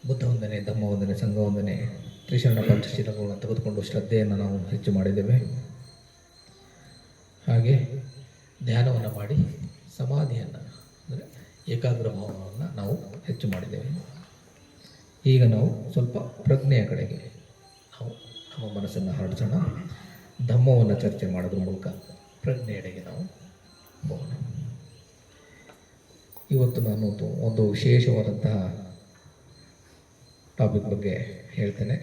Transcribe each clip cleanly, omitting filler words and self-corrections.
ಬುದ್ಧ ವಂದನೆ, ಧಮ್ಮ ವಂದನೆ, ಸಂಘ ವಂದನೆ, ತ್ರಿಶರಣ ಪಂಚಶೀಲಗಳನ್ನು ತೆಗೆದುಕೊಂಡು ಶ್ರದ್ಧೆಯನ್ನು ನಾವು ಹೆಚ್ಚು ಮಾಡಿದ್ದೇವೆ. ಹಾಗೆ ಧ್ಯಾನವನ್ನು ಮಾಡಿ ಸಮಾಧಿಯನ್ನು ಅಂದರೆ ಏಕಾಗ್ರ ಭಾವವನ್ನು ನಾವು ಹೆಚ್ಚು ಮಾಡಿದ್ದೇವೆ. ಈಗ ನಾವು ಸ್ವಲ್ಪ ಪ್ರಜ್ಞೆಯ ಕಡೆಗೆ ನಾವು ನಮ್ಮ ಮನಸ್ಸನ್ನು ಹರಡಿಸೋಣ. ಧಮ್ಮವನ್ನು ಚರ್ಚೆ ಮಾಡೋದ್ರ ಮೂಲಕ ಪ್ರಜ್ಞೆಯೆಡೆಗೆ ನಾವು ಹೋಗೋಣ. ಇವತ್ತು ನಾನು ಒಂದು ವಿಶೇಷವಾದಂತಹ ಟಾಪಿಕ್ ಬಗ್ಗೆ ಹೇಳ್ತೇನೆ.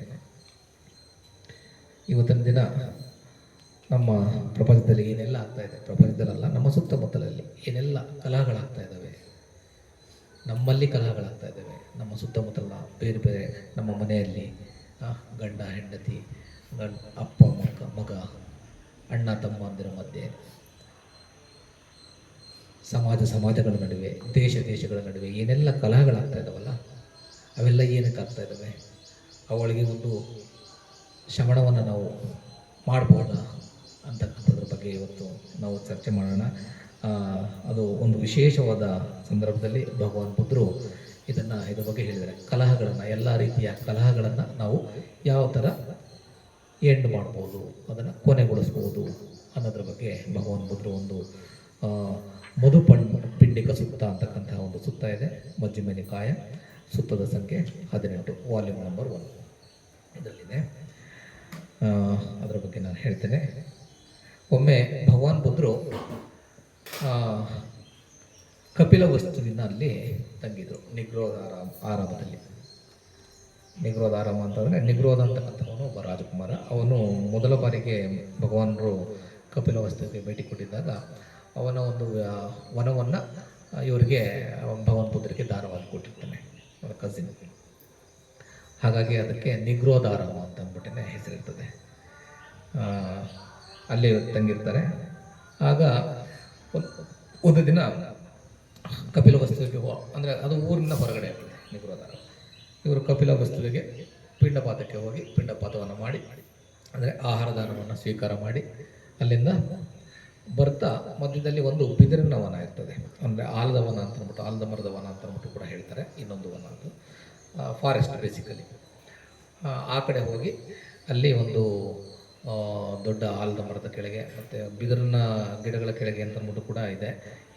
ಇವತ್ತಿನ ದಿನ ನಮ್ಮ ಪ್ರಪಂಚದಲ್ಲಿ ಏನೆಲ್ಲ ಆಗ್ತಾಯಿದೆ, ಪ್ರಪಂಚದಲ್ಲ ನಮ್ಮ ಸುತ್ತಮುತ್ತಲಲ್ಲಿ ಏನೆಲ್ಲ ಕಲಹಗಳಾಗ್ತಾ ಇದ್ದಾವೆ, ನಮ್ಮಲ್ಲಿ ಕಲಹಗಳಾಗ್ತಾ ಇದ್ದಾವೆ, ನಮ್ಮ ಸುತ್ತಮುತ್ತಲ ಬೇರೆ ಬೇರೆ ನಮ್ಮ ಮನೆಯಲ್ಲಿ ಗಂಡ ಹೆಂಡತಿ, ಅಪ್ಪ ಮಗ, ಅಣ್ಣ ತಮ್ಮಂದಿರ ಮಧ್ಯೆ, ಸಮಾಜಗಳ ನಡುವೆ, ದೇಶಗಳ ನಡುವೆ ಏನೆಲ್ಲ ಕಲಹಗಳಾಗ್ತಾ ಇದ್ದಾವಲ್ಲ, ಅವೆಲ್ಲ ಏನಕ್ಕೆ ಆಗ್ತಾ ಇದ್ದಾವೆ, ಅವಳಿಗೆ ಒಂದು ಶಮನವನ್ನು ನಾವು ಮಾಡ್ಬೋದಾ ಅಂತಕ್ಕಂಥದ್ರ ಬಗ್ಗೆ ಇವತ್ತು ನಾವು ಚರ್ಚೆ ಮಾಡೋಣ. ಅದು ಒಂದು ವಿಶೇಷವಾದ ಸಂದರ್ಭದಲ್ಲಿ ಭಗವಾನ್ ಬುದ್ಧರು ಇದ್ರ ಬಗ್ಗೆ ಹೇಳಿದ್ದಾರೆ. ಕಲಹಗಳನ್ನು, ಎಲ್ಲ ರೀತಿಯ ಕಲಹಗಳನ್ನು ನಾವು ಯಾವ ಥರ ಎಂಡ್ ಮಾಡ್ಬೋದು, ಅದನ್ನು ಕೊನೆಗೊಳಿಸ್ಬೋದು ಅನ್ನೋದ್ರ ಬಗ್ಗೆ ಭಗವಾನ್ ಬುದ್ಧರು ಒಂದು ಪಿಂಡಿಕ ಸುತ್ತ ಅಂತಕ್ಕಂತಹ ಒಂದು ಸುತ್ತ ಇದೆ. ಮಜ್ಜಿಮ ನಿಕಾಯ ಸುತ್ತದ ಸಂಖ್ಯೆ 18, ವಾಲ್ಯೂಮ್ ನಂಬರ್ 1 ಇದರಲ್ಲಿದೆ. ಅದರ ಬಗ್ಗೆ ನಾನು ಹೇಳ್ತೇನೆ. ಒಮ್ಮೆ ಭಗವಾನ್ ಬುದ್ಧರು ಕಪಿಲ ವಸ್ತುವಿನಲ್ಲಿ ತಂಗಿದ್ರು, ನಿಗ್ರೋಧ ಆರಾಮದಲ್ಲಿ. ನಿಗ್ರೋಧ ಆರಾಮ ಅಂತಂದರೆ, ನಿಗ್ರೋಧ ಅಂತಕ್ಕಂಥವನು ಒಬ್ಬ ರಾಜಕುಮಾರ. ಅವನು ಮೊದಲ ಬಾರಿಗೆ ಭಗವಾನರು ಕಪಿಲ ವಸ್ತುವಿಗೆ ಭೇಟಿ ಕೊಟ್ಟಿದ್ದಾಗ ಅವನ ಒಂದು ವನವನ್ನು ಇವರಿಗೆ ಭಗವಾನ್ ಬುದ್ಧರಿಗೆ ದಾನವಾಗಿ ಕೊಟ್ಟಿರ್ತಾನೆ, ಅವನ ಕಸಿನ್. ಹಾಗಾಗಿ ಅದಕ್ಕೆ ನಿಗ್ರೋಧಾರಾಮ ಅಂತ ಅಂದ್ಬಿಟ್ಟೇ ಹೆಸರಿರ್ತದೆ. ಅಲ್ಲಿ ತಂಗಿರ್ತಾರೆ. ಆಗ ಒಂದು ದಿನ ಕಪಿಲ ವಸ್ತುವಿಗೆ ಅಂದರೆ ಅದು ಊರಿನ ಹೊರಗಡೆ ಆಗ್ತದೆ ನಿಗ್ರೋಧಾರಾಮ. ಇವರು ಕಪಿಲ ವಸ್ತುವಿಗೆ ಪಿಂಡಪಾತಕ್ಕೆ ಹೋಗಿ ಪಿಂಡಪಾತವನ್ನು ಮಾಡಿ, ಅಂದರೆ ಆಹಾರ ದಾನವನ್ನು ಸ್ವೀಕಾರ ಮಾಡಿ ಅಲ್ಲಿಂದ ಬರ್ತಾ ಮಧ್ಯದಲ್ಲಿ ಒಂದು ಬಿದಿರಿನ ವನ ಇರ್ತದೆ, ಅಂದರೆ ಆಲದ ವನ ಅಂತ ಅಂದ್ಬಿಟ್ಟು, ಆಲದ ಮರದ ವನ ಅಂತ ಅಂದ್ಬಿಟ್ಟು ಕೂಡ ಹೇಳ್ತಾರೆ. ಇನ್ನೊಂದು ವನ ಅದು ಫಾರೆಸ್ಟ್ ಬೇಸಿಕಲಿ. ಆ ಕಡೆ ಹೋಗಿ ಅಲ್ಲಿ ಒಂದು ದೊಡ್ಡ ಆಲದ ಮರದ ಕೆಳಗೆ ಮತ್ತು ಬಿದಿರಿನ ಗಿಡಗಳ ಕೆಳಗೆ ಅಂತ ಅಂದ್ಬಿಟ್ಟು ಕೂಡ ಇದೆ,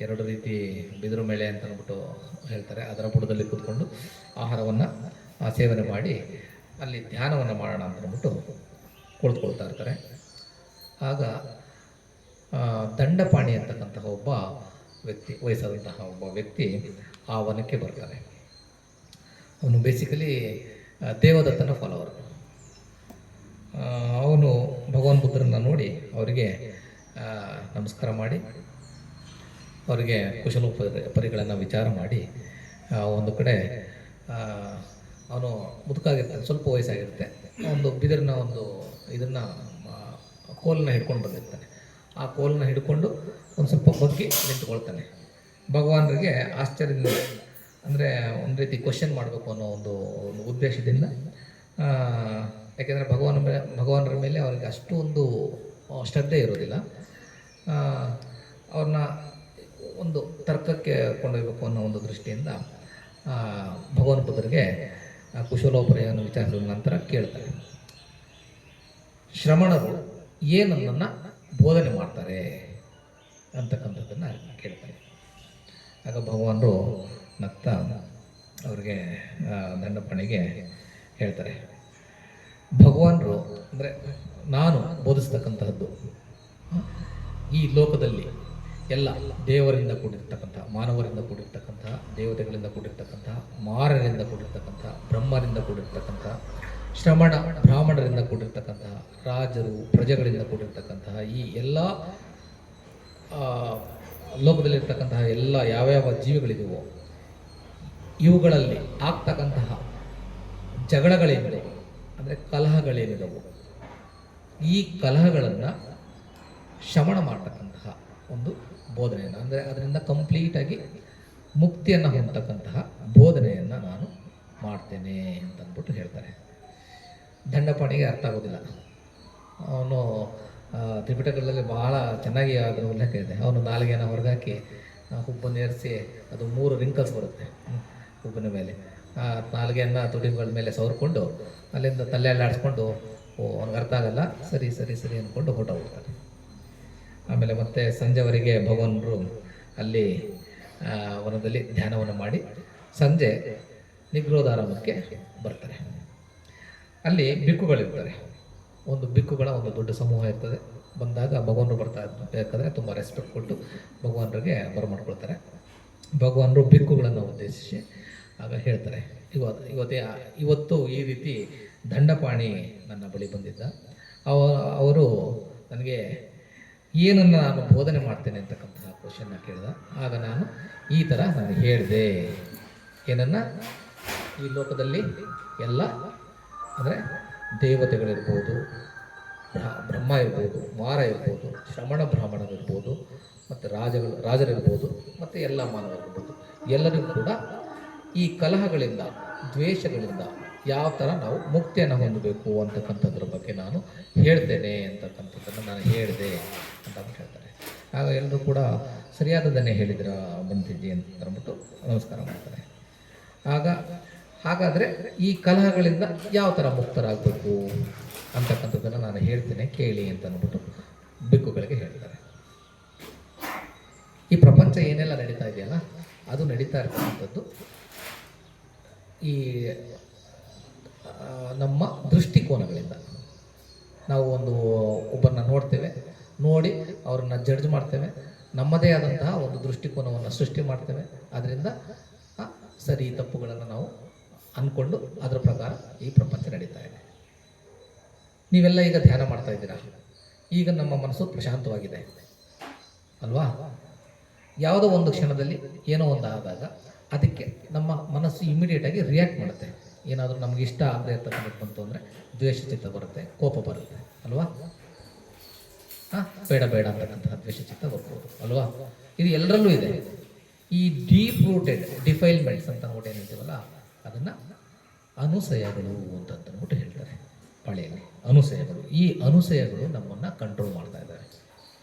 2 ರೀತಿ ಬಿದಿರು ಮೇಳೆ ಅಂತ ಅಂದ್ಬಿಟ್ಟು ಹೇಳ್ತಾರೆ. ಅದರ ಬುಡದಲ್ಲಿ ಕೂತ್ಕೊಂಡು ಆಹಾರವನ್ನು ಸೇವನೆ ಮಾಡಿ ಅಲ್ಲಿ ಧ್ಯಾನವನ್ನು ಮಾಡೋಣ ಅಂತ ಅಂದ್ಬಿಟ್ಟು ಕುಳಿತುಕೊಳ್ತಾ ಇರ್ತಾರೆ. ಆಗ ದಂಡಪಾಣಿ ಅಂತಕ್ಕಂತಹ ಒಬ್ಬ ವ್ಯಕ್ತಿ, ವಯಸ್ಸಾದಂತಹ ಒಬ್ಬ ವ್ಯಕ್ತಿ ಆ ವನಕ್ಕೆ ಬರ್ತಾನೆ. ಅವನು ಬೇಸಿಕಲಿ ದೇವದತ್ತನ ಫಾಲೋವರ್. ಅವನು ಭಗವಾನ್ ಬುದ್ಧರನ್ನು ನೋಡಿ ಅವರಿಗೆ ನಮಸ್ಕಾರ ಮಾಡಿ ಅವರಿಗೆ ಕುಶಲೋಪರಿಗಳನ್ನು ವಿಚಾರ ಮಾಡಿ, ಒಂದು ಕಡೆ ಅವನು ಮುದುಕಾಗಿರ್ತಾನೆ, ಸ್ವಲ್ಪ ವಯಸ್ಸಾಗಿರುತ್ತೆ. ಒಂದು ಬಿದಿರಿನ ಒಂದು ಇದನ್ನು ಕೋಲನ್ನ ಹಿಡ್ಕೊಂಡು ಬಂದಿರ್ತಾನೆ. ಆ ಕೋಲನ್ನ ಹಿಡ್ಕೊಂಡು ಒಂದು ಸ್ವಲ್ಪ ಬಗ್ಗೆ ನಿಂತ್ಕೊಳ್ತಾನೆ. ಭಗವಾನರಿಗೆ ಆಶ್ಚರ್ಯದಿಂದ, ಅಂದರೆ ಒಂದು ರೀತಿ ಕ್ವಶನ್ ಮಾಡಬೇಕು ಅನ್ನೋ ಒಂದು ಉದ್ದೇಶದಿಂದ. ಯಾಕೆಂದರೆ ಭಗವಾನರ ಮೇಲೆ ಅವರಿಗೆ ಅಷ್ಟು ಒಂದು ಶ್ರದ್ಧೆ ಇರೋದಿಲ್ಲ. ಅವ್ರನ್ನ ಒಂದು ತರ್ಕಕ್ಕೆ ಕೊಂಡೊಯ್ಯಬೇಕು ಅನ್ನೋ ಒಂದು ದೃಷ್ಟಿಯಿಂದ ಭಗವಾನ್ ಬುದ್ಧರಿಗೆ ಕುಶಲೋಪರಿಯನ್ನು ವಿಚಾರಿಸಿದ ನಂತರ ಕೇಳ್ತಾರೆ, ಶ್ರಮಣರು ಏನನ್ನು ಬೋಧನೆ ಮಾಡ್ತಾರೆ ಅಂತಕ್ಕಂಥದ್ದನ್ನು ಕೇಳ್ತಾರೆ. ಆಗ ಭಗವಾನರು ನಗ್ತಾ ಅವ್ರಿಗೆ ದಂಡಪಾಣಿಗೆ ಹೇಳ್ತಾರೆ, ಭಗವಾನರು ಅಂದರೆ ನಾನು ಬೋಧಿಸ್ತಕ್ಕಂತಹದ್ದು ಈ ಲೋಕದಲ್ಲಿ ಎಲ್ಲ ದೇವರಿಂದ ಕೂಡಿರ್ತಕ್ಕಂತಹ, ಮಾನವರಿಂದ ಕೂಡಿರ್ತಕ್ಕಂತಹ, ದೇವತೆಗಳಿಂದ ಕೂಡಿರ್ತಕ್ಕಂತಹ, ಮಾರರಿಂದ ಕೂಡಿರ್ತಕ್ಕಂತಹ, ಬ್ರಹ್ಮರಿಂದ ಕೂಡಿರ್ತಕ್ಕಂತಹ, ಶ್ರಮಣ ಬ್ರಾಹ್ಮಣರಿಂದ ಕೂಡಿರ್ತಕ್ಕಂತಹ, ರಾಜರು ಪ್ರಜೆಗಳಿಂದ ಕೂಡಿರ್ತಕ್ಕಂತಹ ಈ ಎಲ್ಲ ಲೋಕದಲ್ಲಿರ್ತಕ್ಕಂತಹ ಎಲ್ಲ ಯಾವ್ಯಾವ ಜೀವಿಗಳಿದೆಯೋ ಇವುಗಳಲ್ಲಿ ಆಗ್ತಕ್ಕಂತಹ ಜಗಳಗಳೇನಿದೆ, ಅಂದರೆ ಕಲಹಗಳೇನಿದವು, ಈ ಕಲಹಗಳನ್ನು ಶಮನ ಮಾಡ್ತಕ್ಕಂತಹ ಒಂದು ಬೋಧನೆಯನ್ನು, ಅಂದರೆ ಅದರಿಂದ ಕಂಪ್ಲೀಟಾಗಿ ಮುಕ್ತಿಯನ್ನು ಹೊಂದತಕ್ಕಂತಹ ಬೋಧನೆಯನ್ನು ನಾನು ಮಾಡ್ತೇನೆ ಅಂತಂದ್ಬಿಟ್ಟು ಹೇಳ್ತಾರೆ. ದಂಡಪಾಣಿಗೆ ಅರ್ಥ ಆಗೋದಿಲ್ಲ. ಅವನು ತ್ರಿಪಿಟಕದಲ್ಲಿ ಬಹಳ ಚೆನ್ನಾಗಿ ಅದರ ಉಲ್ಲೇಖ ಇದೆ. ಅವನು ನಾಲಿಗೆಯನ್ನು ಹೊರಗಾಕಿ ಹುಬ್ಬನ್ನು ಏರಿಸಿ, ಅದು 3 ರಿಂಕಲ್ಸ್ ಬರುತ್ತೆ ಹುಬ್ಬಿನ ಮೇಲೆ. ಆ ನಾಲ್ಗೆಯನ್ನು ತುಟಿಗಳ ಮೇಲೆ ಸವರ್ಕೊಂಡು ಅಲ್ಲಿಂದ ತಲೆ ಆಡಿಸ್ಕೊಂಡು ಅವ್ನಿಗೆ ಅರ್ಥ ಆಗಲ್ಲ, ಸರಿ ಸರಿ ಸರಿ ಅಂದ್ಕೊಂಡು ಹೊರಟ ಹೋಗ್ತಾರೆ. ಆಮೇಲೆ ಮತ್ತೆ ಸಂಜೆವರೆಗೆ ಭಗವಾನರು ಅಲ್ಲಿ ವನದಲ್ಲಿ ಧ್ಯಾನವನ್ನು ಮಾಡಿ ಸಂಜೆ ನಿಗ್ರೋಧಾರಾಮಕ್ಕೆ ಬರ್ತಾರೆ. ಅಲ್ಲಿ ಬಿಕ್ಕುಗಳಿರ್ತಾರೆ. ಒಂದು ಬಿಕ್ಕುಗಳ ಒಂದು ದೊಡ್ಡ ಸಮೂಹ ಇರ್ತದೆ. ಬಂದಾಗ ಭಗವಾನರು ಬರ್ತಾ ಬೇಕಾದರೆ ತುಂಬ ರೆಸ್ಪೆಕ್ಟ್ ಕೊಟ್ಟು ಭಗವಾನರಿಗೆ ಬರಮಾಡ್ಕೊಳ್ತಾರೆ. ಭಗವಾನರು ಬಿಕ್ಕುಗಳನ್ನು ಉದ್ದೇಶಿಸಿ ಆಗ ಹೇಳ್ತಾರೆ, ಇವತ್ತು ಈ ರೀತಿ ದಂಡಪಾಣಿ ನನ್ನ ಬಳಿ ಬಂದಿದ್ದ. ಅವರು ನನಗೆ ಏನನ್ನು ನಾನು ಬೋಧನೆ ಮಾಡ್ತೇನೆ ಅಂತಕ್ಕಂತಹ ಕ್ವಶನ್ನ ಕೇಳಿದ. ಆಗ ನಾನು ಈ ಥರ ನಾನು ಹೇಳಿದೆ, ಏನನ್ನು ಈ ಲೋಕದಲ್ಲಿ ಎಲ್ಲ ಅಂದರೆ ದೇವತೆಗಳಿರ್ಬೋದು, ಬ್ರಹ್ಮ ಇರ್ಬೋದು, ಮಾರ ಇರ್ಬೋದು, ಶ್ರಮಣ ಬ್ರಾಹ್ಮಣರಿರ್ಬೋದು, ಮತ್ತು ರಾಜರಿರ್ಬೋದು, ಮತ್ತು ಎಲ್ಲ ಮಾನವರಿರ್ಬೋದು, ಎಲ್ಲರಿಗೂ ಕೂಡ ಈ ಕಲಹಗಳಿಂದ, ದ್ವೇಷಗಳಿಂದ ಯಾವ ಥರ ನಾವು ಮುಕ್ತಿಯನ್ನು ಹೊಂದಬೇಕು ಅಂತಕ್ಕಂಥದ್ರ ಬಗ್ಗೆ ನಾನು ಹೇಳ್ತೇನೆ ಅಂತಕ್ಕಂಥದ್ದನ್ನು ನಾನು ಹೇಳಿದೆ ಅಂತ ಹೇಳ್ತಾರೆ. ಆಗ ಎಲ್ಲರೂ ಕೂಡ ಸರಿಯಾದದನ್ನೇ ಹೇಳಿದ್ರ ಬಂತಿದ್ದಿ ಅಂತ ಅಂದ್ಬಿಟ್ಟು ನಮಸ್ಕಾರ ಮಾಡ್ತಾರೆ. ಹಾಗಾದರೆ ಈ ಕಲಹಗಳಿಂದ ಯಾವ ಥರ ಮುಕ್ತರಾಗಬೇಕು ಅಂತಕ್ಕಂಥದ್ದನ್ನು ನಾನು ಹೇಳ್ತೇನೆ ಕೇಳಿ ಅಂತ ಅಂದ್ಬಿಟ್ಟು ಬಿಕ್ಕುಗಳಿಗೆ ಹೇಳ್ತಾರೆ. ಈ ಪ್ರಪಂಚ ಏನೆಲ್ಲ ನಡೀತಾ ಇದೆಯಲ್ಲ, ಅದು ನಡೀತಾ ಇರ್ತಕ್ಕಂಥದ್ದು ಈ ನಮ್ಮ ದೃಷ್ಟಿಕೋನಗಳಿಂದ. ನಾವು ಒಬ್ಬರನ್ನ ನೋಡ್ತೇವೆ, ನೋಡಿ ಅವ್ರನ್ನ ಜಡ್ಜ್ ಮಾಡ್ತೇವೆ, ನಮ್ಮದೇ ಆದಂತಹ ಒಂದು ದೃಷ್ಟಿಕೋನವನ್ನು ಸೃಷ್ಟಿ ಮಾಡ್ತೇವೆ. ಅದರಿಂದ ಸರಿ ತಪ್ಪುಗಳನ್ನು ನಾವು ಅಂದ್ಕೊಂಡು ಅದರ ಪ್ರಕಾರ ಈ ಪ್ರಪಂಚ ನಡೀತಾ ಇದೆ. ನೀವೆಲ್ಲ ಈಗ ಧ್ಯಾನ ಮಾಡ್ತಾ ಇದ್ದೀರಾ, ಈಗ ನಮ್ಮ ಮನಸ್ಸು ಪ್ರಶಾಂತವಾಗಿದೆ ಅಲ್ವಾ? ಯಾವುದೋ ಒಂದು ಕ್ಷಣದಲ್ಲಿ ಏನೋ ಒಂದು ಆದಾಗ ಅದಕ್ಕೆ ನಮ್ಮ ಮನಸ್ಸು ಇಮಿಡಿಯೇಟಾಗಿ ರಿಯಾಕ್ಟ್ ಮಾಡುತ್ತೆ. ಏನಾದರೂ ನಮ್ಗೆ ಇಷ್ಟ ಆಗದೆ ಇರ್ತಕ್ಕಂಥದ್ದು ಬಂತು ಅಂದರೆ ದ್ವೇಷ ಚಿತ್ತ ಬರುತ್ತೆ, ಕೋಪ ಬರುತ್ತೆ ಅಲ್ವಾ? ಬೇಡ ಬೇಡ ಅಂತಕ್ಕಂತಹ ದ್ವೇಷ ಚಿತ್ತ ಬರ್ಬೋದು ಅಲ್ವಾ? ಇದು ಎಲ್ಲರಲ್ಲೂ ಇದೆ. ಈ ಡೀಪ್ ರೂಟೆಡ್ ಡಿಫೈಲ್ಮೆಂಟ್ಸ್ ಅಂತ ಅಂದ್ಬಿಟ್ಟು ಏನಿರ್ತೀವಲ್ಲ, ಅದನ್ನು ಅನುಸಯಗಳು ಅಂತಂದ್ಬಿಟ್ಟು ಹೇಳ್ತಾರೆ ಪಳೆಯಲ್ಲಿ. ಅನುಸಯಗಳು, ಈ ಅನುಸಯಗಳು ನಮ್ಮನ್ನು ಕಂಟ್ರೋಲ್ ಮಾಡ್ತಾ ಇದ್ದಾರೆ.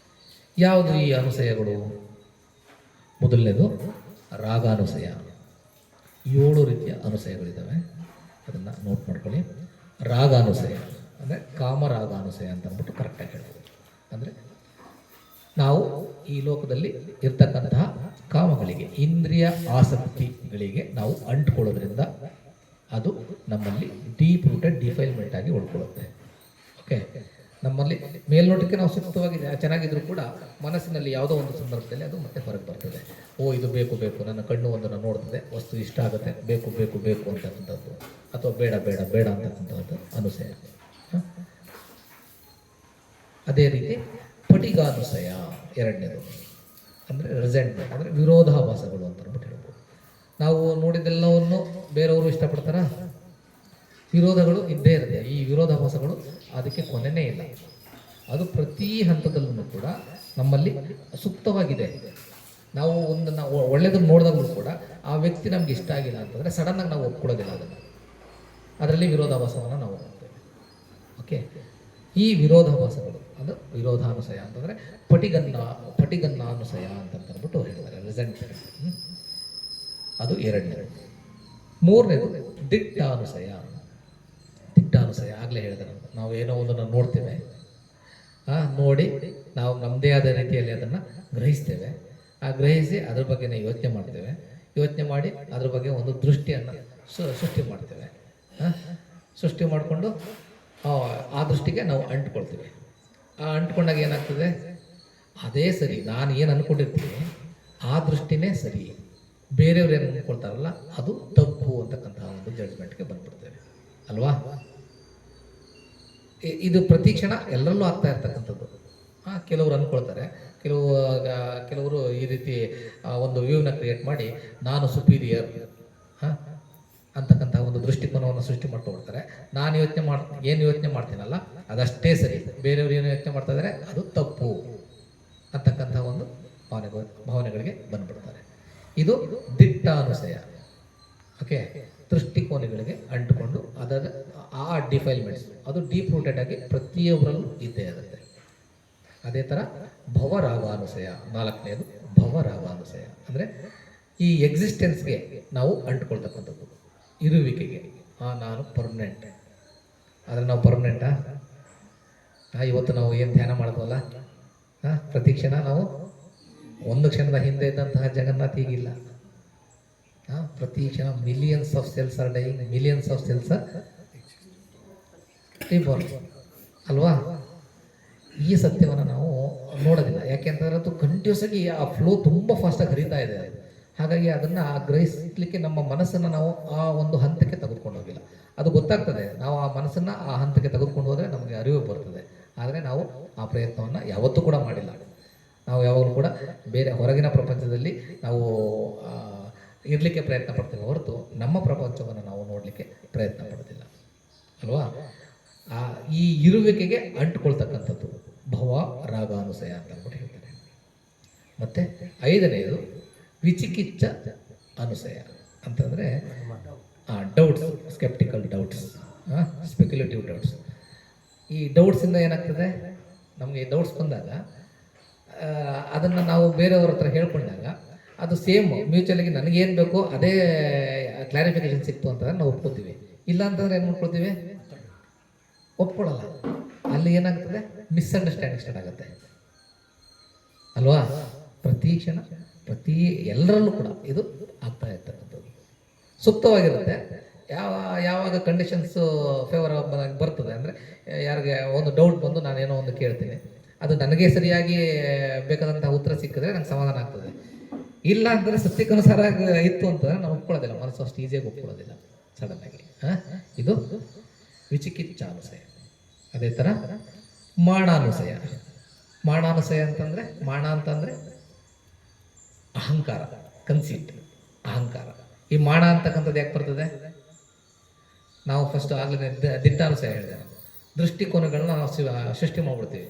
ಯಾವುದು ಈ ಅನುಸಯಗಳು? ಮೊದಲನೇದು ರಾಗಾನುಸಯ. 7 ರೀತಿಯ ಅನುಸಯಗಳಿದ್ದಾವೆ, ಅದನ್ನು ನೋಟ್ ಮಾಡ್ಕೊಳ್ಳಿ. ರಾಗಾನುಸಯ ಅಂದರೆ ಕಾಮರಾಗಾನುಸಯ ಅಂತ ಅಂದ್ಬಿಟ್ಟು ಕರೆಕ್ಟಾಗಿ ಹೇಳ್ಬೋದು. ಅಂದರೆ ನಾವು ಈ ಲೋಕದಲ್ಲಿ ಇರ್ತಕ್ಕಂತಹ ಕಾಮಗಳಿಗೆ, ಇಂದ್ರಿಯ ಆಸಕ್ತಿಗಳಿಗೆ ನಾವು ಅಂಟ್ಕೊಳ್ಳೋದ್ರಿಂದ ಅದು ನಮ್ಮಲ್ಲಿ ಡೀಪ್ ರೂಟೆಡ್ ಡಿಫೈಲ್ಮೆಂಟ್ ಆಗಿ ಉಳ್ಕೊಳ್ಳುತ್ತೆ. ಓಕೆ, ನಮ್ಮಲ್ಲಿ ಮೇಲ್ನೋಟಕ್ಕೆ ನಾವು ಸೂಕ್ತವಾಗಿ ಚೆನ್ನಾಗಿದ್ರು ಕೂಡ ಮನಸ್ಸಿನಲ್ಲಿ ಯಾವುದೋ ಒಂದು ಸಂದರ್ಭದಲ್ಲಿ ಅದು ಮತ್ತೆ ಹೊರಗೆ ಬರ್ತದೆ. ಇದು ಬೇಕು ಬೇಕು, ನನ್ನ ಕಣ್ಣು ಒಂದನ್ನು ನೋಡ್ತದೆ, ವಸ್ತು ಇಷ್ಟ ಆಗುತ್ತೆ, ಬೇಕು ಬೇಕು ಬೇಕು ಅಂತಕ್ಕಂಥದ್ದು, ಅಥವಾ ಬೇಡ ಬೇಡ ಬೇಡ ಅಂತಕ್ಕಂಥದ್ದು ಅನುಸಯ. ಅದೇ ರೀತಿ ಪಟಿಗಾನುಸಯ ಎರಡನೇದು, ಅಂದರೆ ರೆಸೆಂಟ್ಮೆಂಟ್, ಅಂದರೆ ವಿರೋಧಾಭಾಸಗಳು ಅಂತ ಅಂದ್ಬಿಟ್ಟು ಹೇಳ್ಬೋದು. ನಾವು ನೋಡಿದ್ದೆಲ್ಲವನ್ನು ಬೇರೆಯವರು ಇಷ್ಟಪಡ್ತಾರಾ? ವಿರೋಧಗಳು ಇದ್ದೇ ಇರುತ್ತೆ. ಈ ವಿರೋಧಾಭಾಸಗಳು ಅದಕ್ಕೆ ಕೊನೆಯೇ ಇಲ್ಲ. ಅದು ಪ್ರತಿ ಹಂತದಲ್ಲೂ ಕೂಡ ನಮ್ಮಲ್ಲಿ ಸೂಕ್ತವಾಗಿದೆ. ನಾವು ಒಳ್ಳೆಯದನ್ನು ನೋಡಿದಾಗಲೂ ಕೂಡ ಆ ವ್ಯಕ್ತಿ ನಮ್ಗೆ ಇಷ್ಟ ಆಗಿಲ್ಲ ಅಂತಂದರೆ ಸಡನ್ನಾಗಿ ನಾವು ಒಪ್ಕೊಳ್ಳೋದಿಲ್ಲ ಅದನ್ನು. ಅದರಲ್ಲಿ ವಿರೋಧಾಭಾಸವನ್ನು ನಾವು ನೋಡ್ತೇವೆ. ಓಕೆ, ಈ ವಿರೋಧಾಭಾಸಗಳು ಅದು ವಿರೋಧಾನುಸಯ ಅಂತಂದರೆ ಪಟಿಗನ್ನಾನುಸಯ ಅಂತ ಅಂದ್ಬಿಟ್ಟು ಹೇಳ್ತಾರೆ, ರೆಸೆಂಟ್ಮೆಂಟ್. ಅದು ಎರಡನೇದು. ಮೂರನೇದು ದಿಟ್ಟಾನುಸಯ. ದಿಟ್ಟಾನುಸಯ ಆಗಲೇ ಹೇಳಿದೆ ನಾನು. ನಾವು ಏನೋ ಒಂದನ್ನು ನೋಡ್ತೇವೆ, ನೋಡಿ ನಾವು ನಮ್ಮದೇ ಆದ ರೀತಿಯಲ್ಲಿ ಅದನ್ನು ಗ್ರಹಿಸ್ತೇವೆ. ಗ್ರಹಿಸಿ ಅದ್ರ ಬಗ್ಗೆನೇ ಯೋಚನೆ ಮಾಡ್ತೇವೆ. ಯೋಚನೆ ಮಾಡಿ ಅದ್ರ ಬಗ್ಗೆ ಒಂದು ದೃಷ್ಟಿಯನ್ನು ಸೃಷ್ಟಿ ಮಾಡ್ತೇವೆ. ಸೃಷ್ಟಿ ಮಾಡಿಕೊಂಡು ಆ ದೃಷ್ಟಿಗೆ ನಾವು ಅಂಟ್ಕೊಳ್ತೀವಿ. ಅಂಟ್ಕೊಂಡಾಗ ಏನಾಗ್ತದೆ? ಅದೇ ಸರಿ, ನಾನು ಏನು ಅಂದ್ಕೊಂಡಿರ್ತೀನಿ ಆ ದೃಷ್ಟಿನೇ ಸರಿ, ಬೇರೆಯವ್ರು ಏನು ಅಂದ್ಕೊಳ್ತಾರಲ್ಲ ಅದು ತಪ್ಪು ಅಂತಕ್ಕಂತಹ ಒಂದು ಜಡ್ಜ್ಮೆಂಟ್ಗೆ ಬಂದ್ಬಿಡ್ತೇವೆ ಅಲ್ವಾ? ಇದು ಪ್ರತಿ ಕ್ಷಣ ಎಲ್ಲರಲ್ಲೂ ಆಗ್ತಾ ಇರ್ತಕ್ಕಂಥದ್ದು. ಕೆಲವರು ಅಂದ್ಕೊಳ್ತಾರೆ, ಕೆಲವರು ಈ ರೀತಿ ಒಂದು ವ್ಯೂನ ಕ್ರಿಯೇಟ್ ಮಾಡಿ ನಾನು ಸುಪೀರಿಯರ್ ಅಂತಕ್ಕಂಥ ಒಂದು ದೃಷ್ಟಿಕೋನವನ್ನು ಸೃಷ್ಟಿ ಮಾಡ್ಕೊಬಿಡ್ತಾರೆ. ನಾನು ಏನು ಯೋಚನೆ ಮಾಡ್ತೀನಲ್ಲ ಅದಷ್ಟೇ ಸರಿ, ಬೇರೆಯವರು ಏನು ಯೋಚನೆ ಮಾಡ್ತಾ ಇದ್ದಾರೆ ಅದು ತಪ್ಪು ಅಂತಕ್ಕಂಥ ಒಂದು ಭಾವನೆಗಳಿಗೆ ಬಂದ್ಬಿಡ್ತಾರೆ. ಇದು ದಿಟ್ಟಾನುಸಯ. ಓಕೆ, ದೃಷ್ಟಿಕೋನಗಳಿಗೆ ಅಂಟುಕೊಂಡು ಆ ಡಿಫೈಲ್ಮೆಂಟ್ಸ್ ಅದು ಡೀಪ್ ರೂಟೆಡ್ ಆಗಿ ಪ್ರತಿಯೊಬ್ಬರಲ್ಲೂ ಇದ್ದೇ ಇರುತ್ತೆ. ಅದೇ ಥರ ಭವರಾಗಾನುಸಯ, ನಾಲ್ಕನೇದು ಭವರಾಗಾನುಸಯ. ಅಂದರೆ ಈ ಎಕ್ಸಿಸ್ಟೆನ್ಸ್ಗೆ ನಾವು ಅಂಟ್ಕೊಳ್ತಕ್ಕಂಥದ್ದು. ಇರುವಿಕೆಗೆ ನಾನು ಪರ್ಮನೆಂಟ್. ಆದರೆ ನಾವು ಪರ್ಮನೆಂಟಾ? ಇವತ್ತು ನಾವು ಏನು ಧ್ಯಾನ ಮಾಡ್ತೀವಲ್ಲ, ಪ್ರತಿ ಕ್ಷಣ ನಾವು ಒಂದು ಕ್ಷಣದ ಹಿಂದೆ ಇದ್ದಂತಹ ಜಗನ್ನಾಥ್ ಈಗಿಲ್ಲ. ಪ್ರತಿ ಕ್ಷಣ millions of cells are dying, millions of cells reborn ಅಲ್ವಾ? ಈ ಸತ್ಯವನ್ನು ನಾವು ನೋಡೋದಿಲ್ಲ. ಯಾಕೆಂತಂದ್ರೆ ಅದು ಕಂಟಿನ್ಯೂಸ್ ಆಗಿ ಆ ಫ್ಲೋ ತುಂಬ ಫಾಸ್ಟಾಗಿ ಹರಿತಾ ಇದೆ. ಹಾಗಾಗಿ ಅದನ್ನು ಗ್ರಹಿಸಲಿಕ್ಕೆ ನಮ್ಮ ಮನಸ್ಸನ್ನು ನಾವು ಆ ಒಂದು ಹಂತಕ್ಕೆ ತೆಗೆದುಕೊಂಡು ಹೋಗಿಲ್ಲ. ಅದು ಗೊತ್ತಾಗ್ತದೆ, ನಾವು ಆ ಮನಸ್ಸನ್ನು ಆ ಹಂತಕ್ಕೆ ತೆಗೆದುಕೊಂಡು ಹೋದರೆ ನಮಗೆ ಅರಿವು ಬರ್ತದೆ. ಆದರೆ ನಾವು ಆ ಪ್ರಯತ್ನವನ್ನು ಯಾವತ್ತೂ ಕೂಡ ಮಾಡಿಲ್ಲ. ನಾವು ಯಾವಾಗಲೂ ಕೂಡ ಬೇರೆ ಹೊರಗಿನ ಪ್ರಪಂಚದಲ್ಲಿ ನಾವು ಇರಲಿಕ್ಕೆ ಪ್ರಯತ್ನ ಪಡ್ತೇವೆ ಹೊರತು ನಮ್ಮ ಪ್ರಪಂಚವನ್ನು ನಾವು ನೋಡಲಿಕ್ಕೆ ಪ್ರಯತ್ನ ಪಡೋದಿಲ್ಲ ಅಲ್ವಾ? ಈ ಇರುವಿಕೆಗೆ ಅಂಟುಕೊಳ್ತಕ್ಕಂಥದ್ದು ಭವ ರಾಗಾನುಸಯ ಅಂತ ಅಂದ್ಬಿಟ್ಟು ಹೇಳ್ತಾರೆ. ಮತ್ತು 5ನೇದು ವಿಚಿಕಿಚ್ಚ ಅನುಸಯ ಅಂತಂದರೆ doubts, sceptical doubts, speculative doubts. ಈ ಡೌಟ್ಸಿಂದ ಏನಾಗ್ತದೆ, ನಮಗೆ ಡೌಟ್ಸ್ ಬಂದಾಗ ಅದನ್ನು ನಾವು ಬೇರೆಯವ್ರ ಹತ್ರ ಹೇಳ್ಕೊಂಡಾಗ ಅದು ಸೇಮ್ ಮ್ಯೂಚುವಲಾಗಿ ನನಗೇನು ಬೇಕೋ ಅದೇ ಕ್ಲಾರಿಫಿಕೇಶನ್ ಸಿಕ್ತು ಅಂತಂದ್ರೆ ನಾವು ಒಪ್ಕೋತೀವಿ. ಇಲ್ಲ ಅಂತಂದ್ರೆ ಏನು ಮಾಡ್ಕೊಳ್ತೀವಿ? ಒಪ್ಕೊಳ್ಳಲ್ಲ. ಅಲ್ಲಿ ಏನಾಗ್ತದೆ, ಮಿಸ್ಅಂಡರ್ಸ್ಟ್ಯಾಂಡಿಂಗ್ ಸ್ಟಾರ್ಟ್ ಆಗುತ್ತೆ ಅಲ್ವಾ? ಪ್ರತಿ ಕ್ಷಣ ಎಲ್ಲರಲ್ಲೂ ಕೂಡ ಇದು ಆಗ್ತಾ ಇರ್ತಕ್ಕಂಥದ್ದು ಸೂಕ್ತವಾಗಿರುತ್ತೆ. ಯಾವಾಗ ಕಂಡೀಷನ್ಸು ಫೇವರ್ ಬರ್ತದೆ ಅಂದರೆ, ಯಾರಿಗೆ ಒಂದು ಡೌಟ್ ಬಂದು ನಾನೇನೋ ಒಂದು ಕೇಳ್ತೀನಿ, ಅದು ನನಗೆ ಸರಿಯಾಗಿ ಬೇಕಾದಂತಹ ಉತ್ತರ ಸಿಕ್ಕಿದ್ರೆ ನಂಗೆ ಸಮಾಧಾನ ಆಗ್ತದೆ. ಇಲ್ಲ ಅಂತಂದರೆ ಸತ್ಯಕ್ಕನುಸಾರ ಇತ್ತು ಅಂತಂದರೆ ನಾವು ಒಪ್ಕೊಳ್ಳೋದಿಲ್ಲ, ಮನಸ್ಸು ಅಷ್ಟು ಈಸಿಯಾಗಿ ಒಪ್ಕೊಳ್ಳೋದಿಲ್ಲ ಸಡನ್ನಾಗಿ. ಇದು ವಿಚಿಕಿಚ್ಛಾನುಸಯ. ಅದೇ ಥರ ಮಾಣಾನುಸಯ. ಮಾಣಾನುಸಯ ಅಂತಂದರೆ, ಮಾಣ ಅಂತಂದರೆ ಅಹಂಕಾರ, ಕನ್ಸೀಟ್, ಅಹಂಕಾರ. ಈ ಮಾಣ ಅಂತಕ್ಕಂಥದ್ದು ಯಾಕೆ ಬರ್ತದೆ? ನಾವು ಫಸ್ಟ್ ಆಗಲೇ ದಿಟ್ಟಾನುಸಯ ಹೇಳಿದೆ, ದೃಷ್ಟಿಕೋನಗಳನ್ನ ನಾವು ಸೃಷ್ಟಿ ಮಾಡ್ಬಿಡ್ತೀವಿ.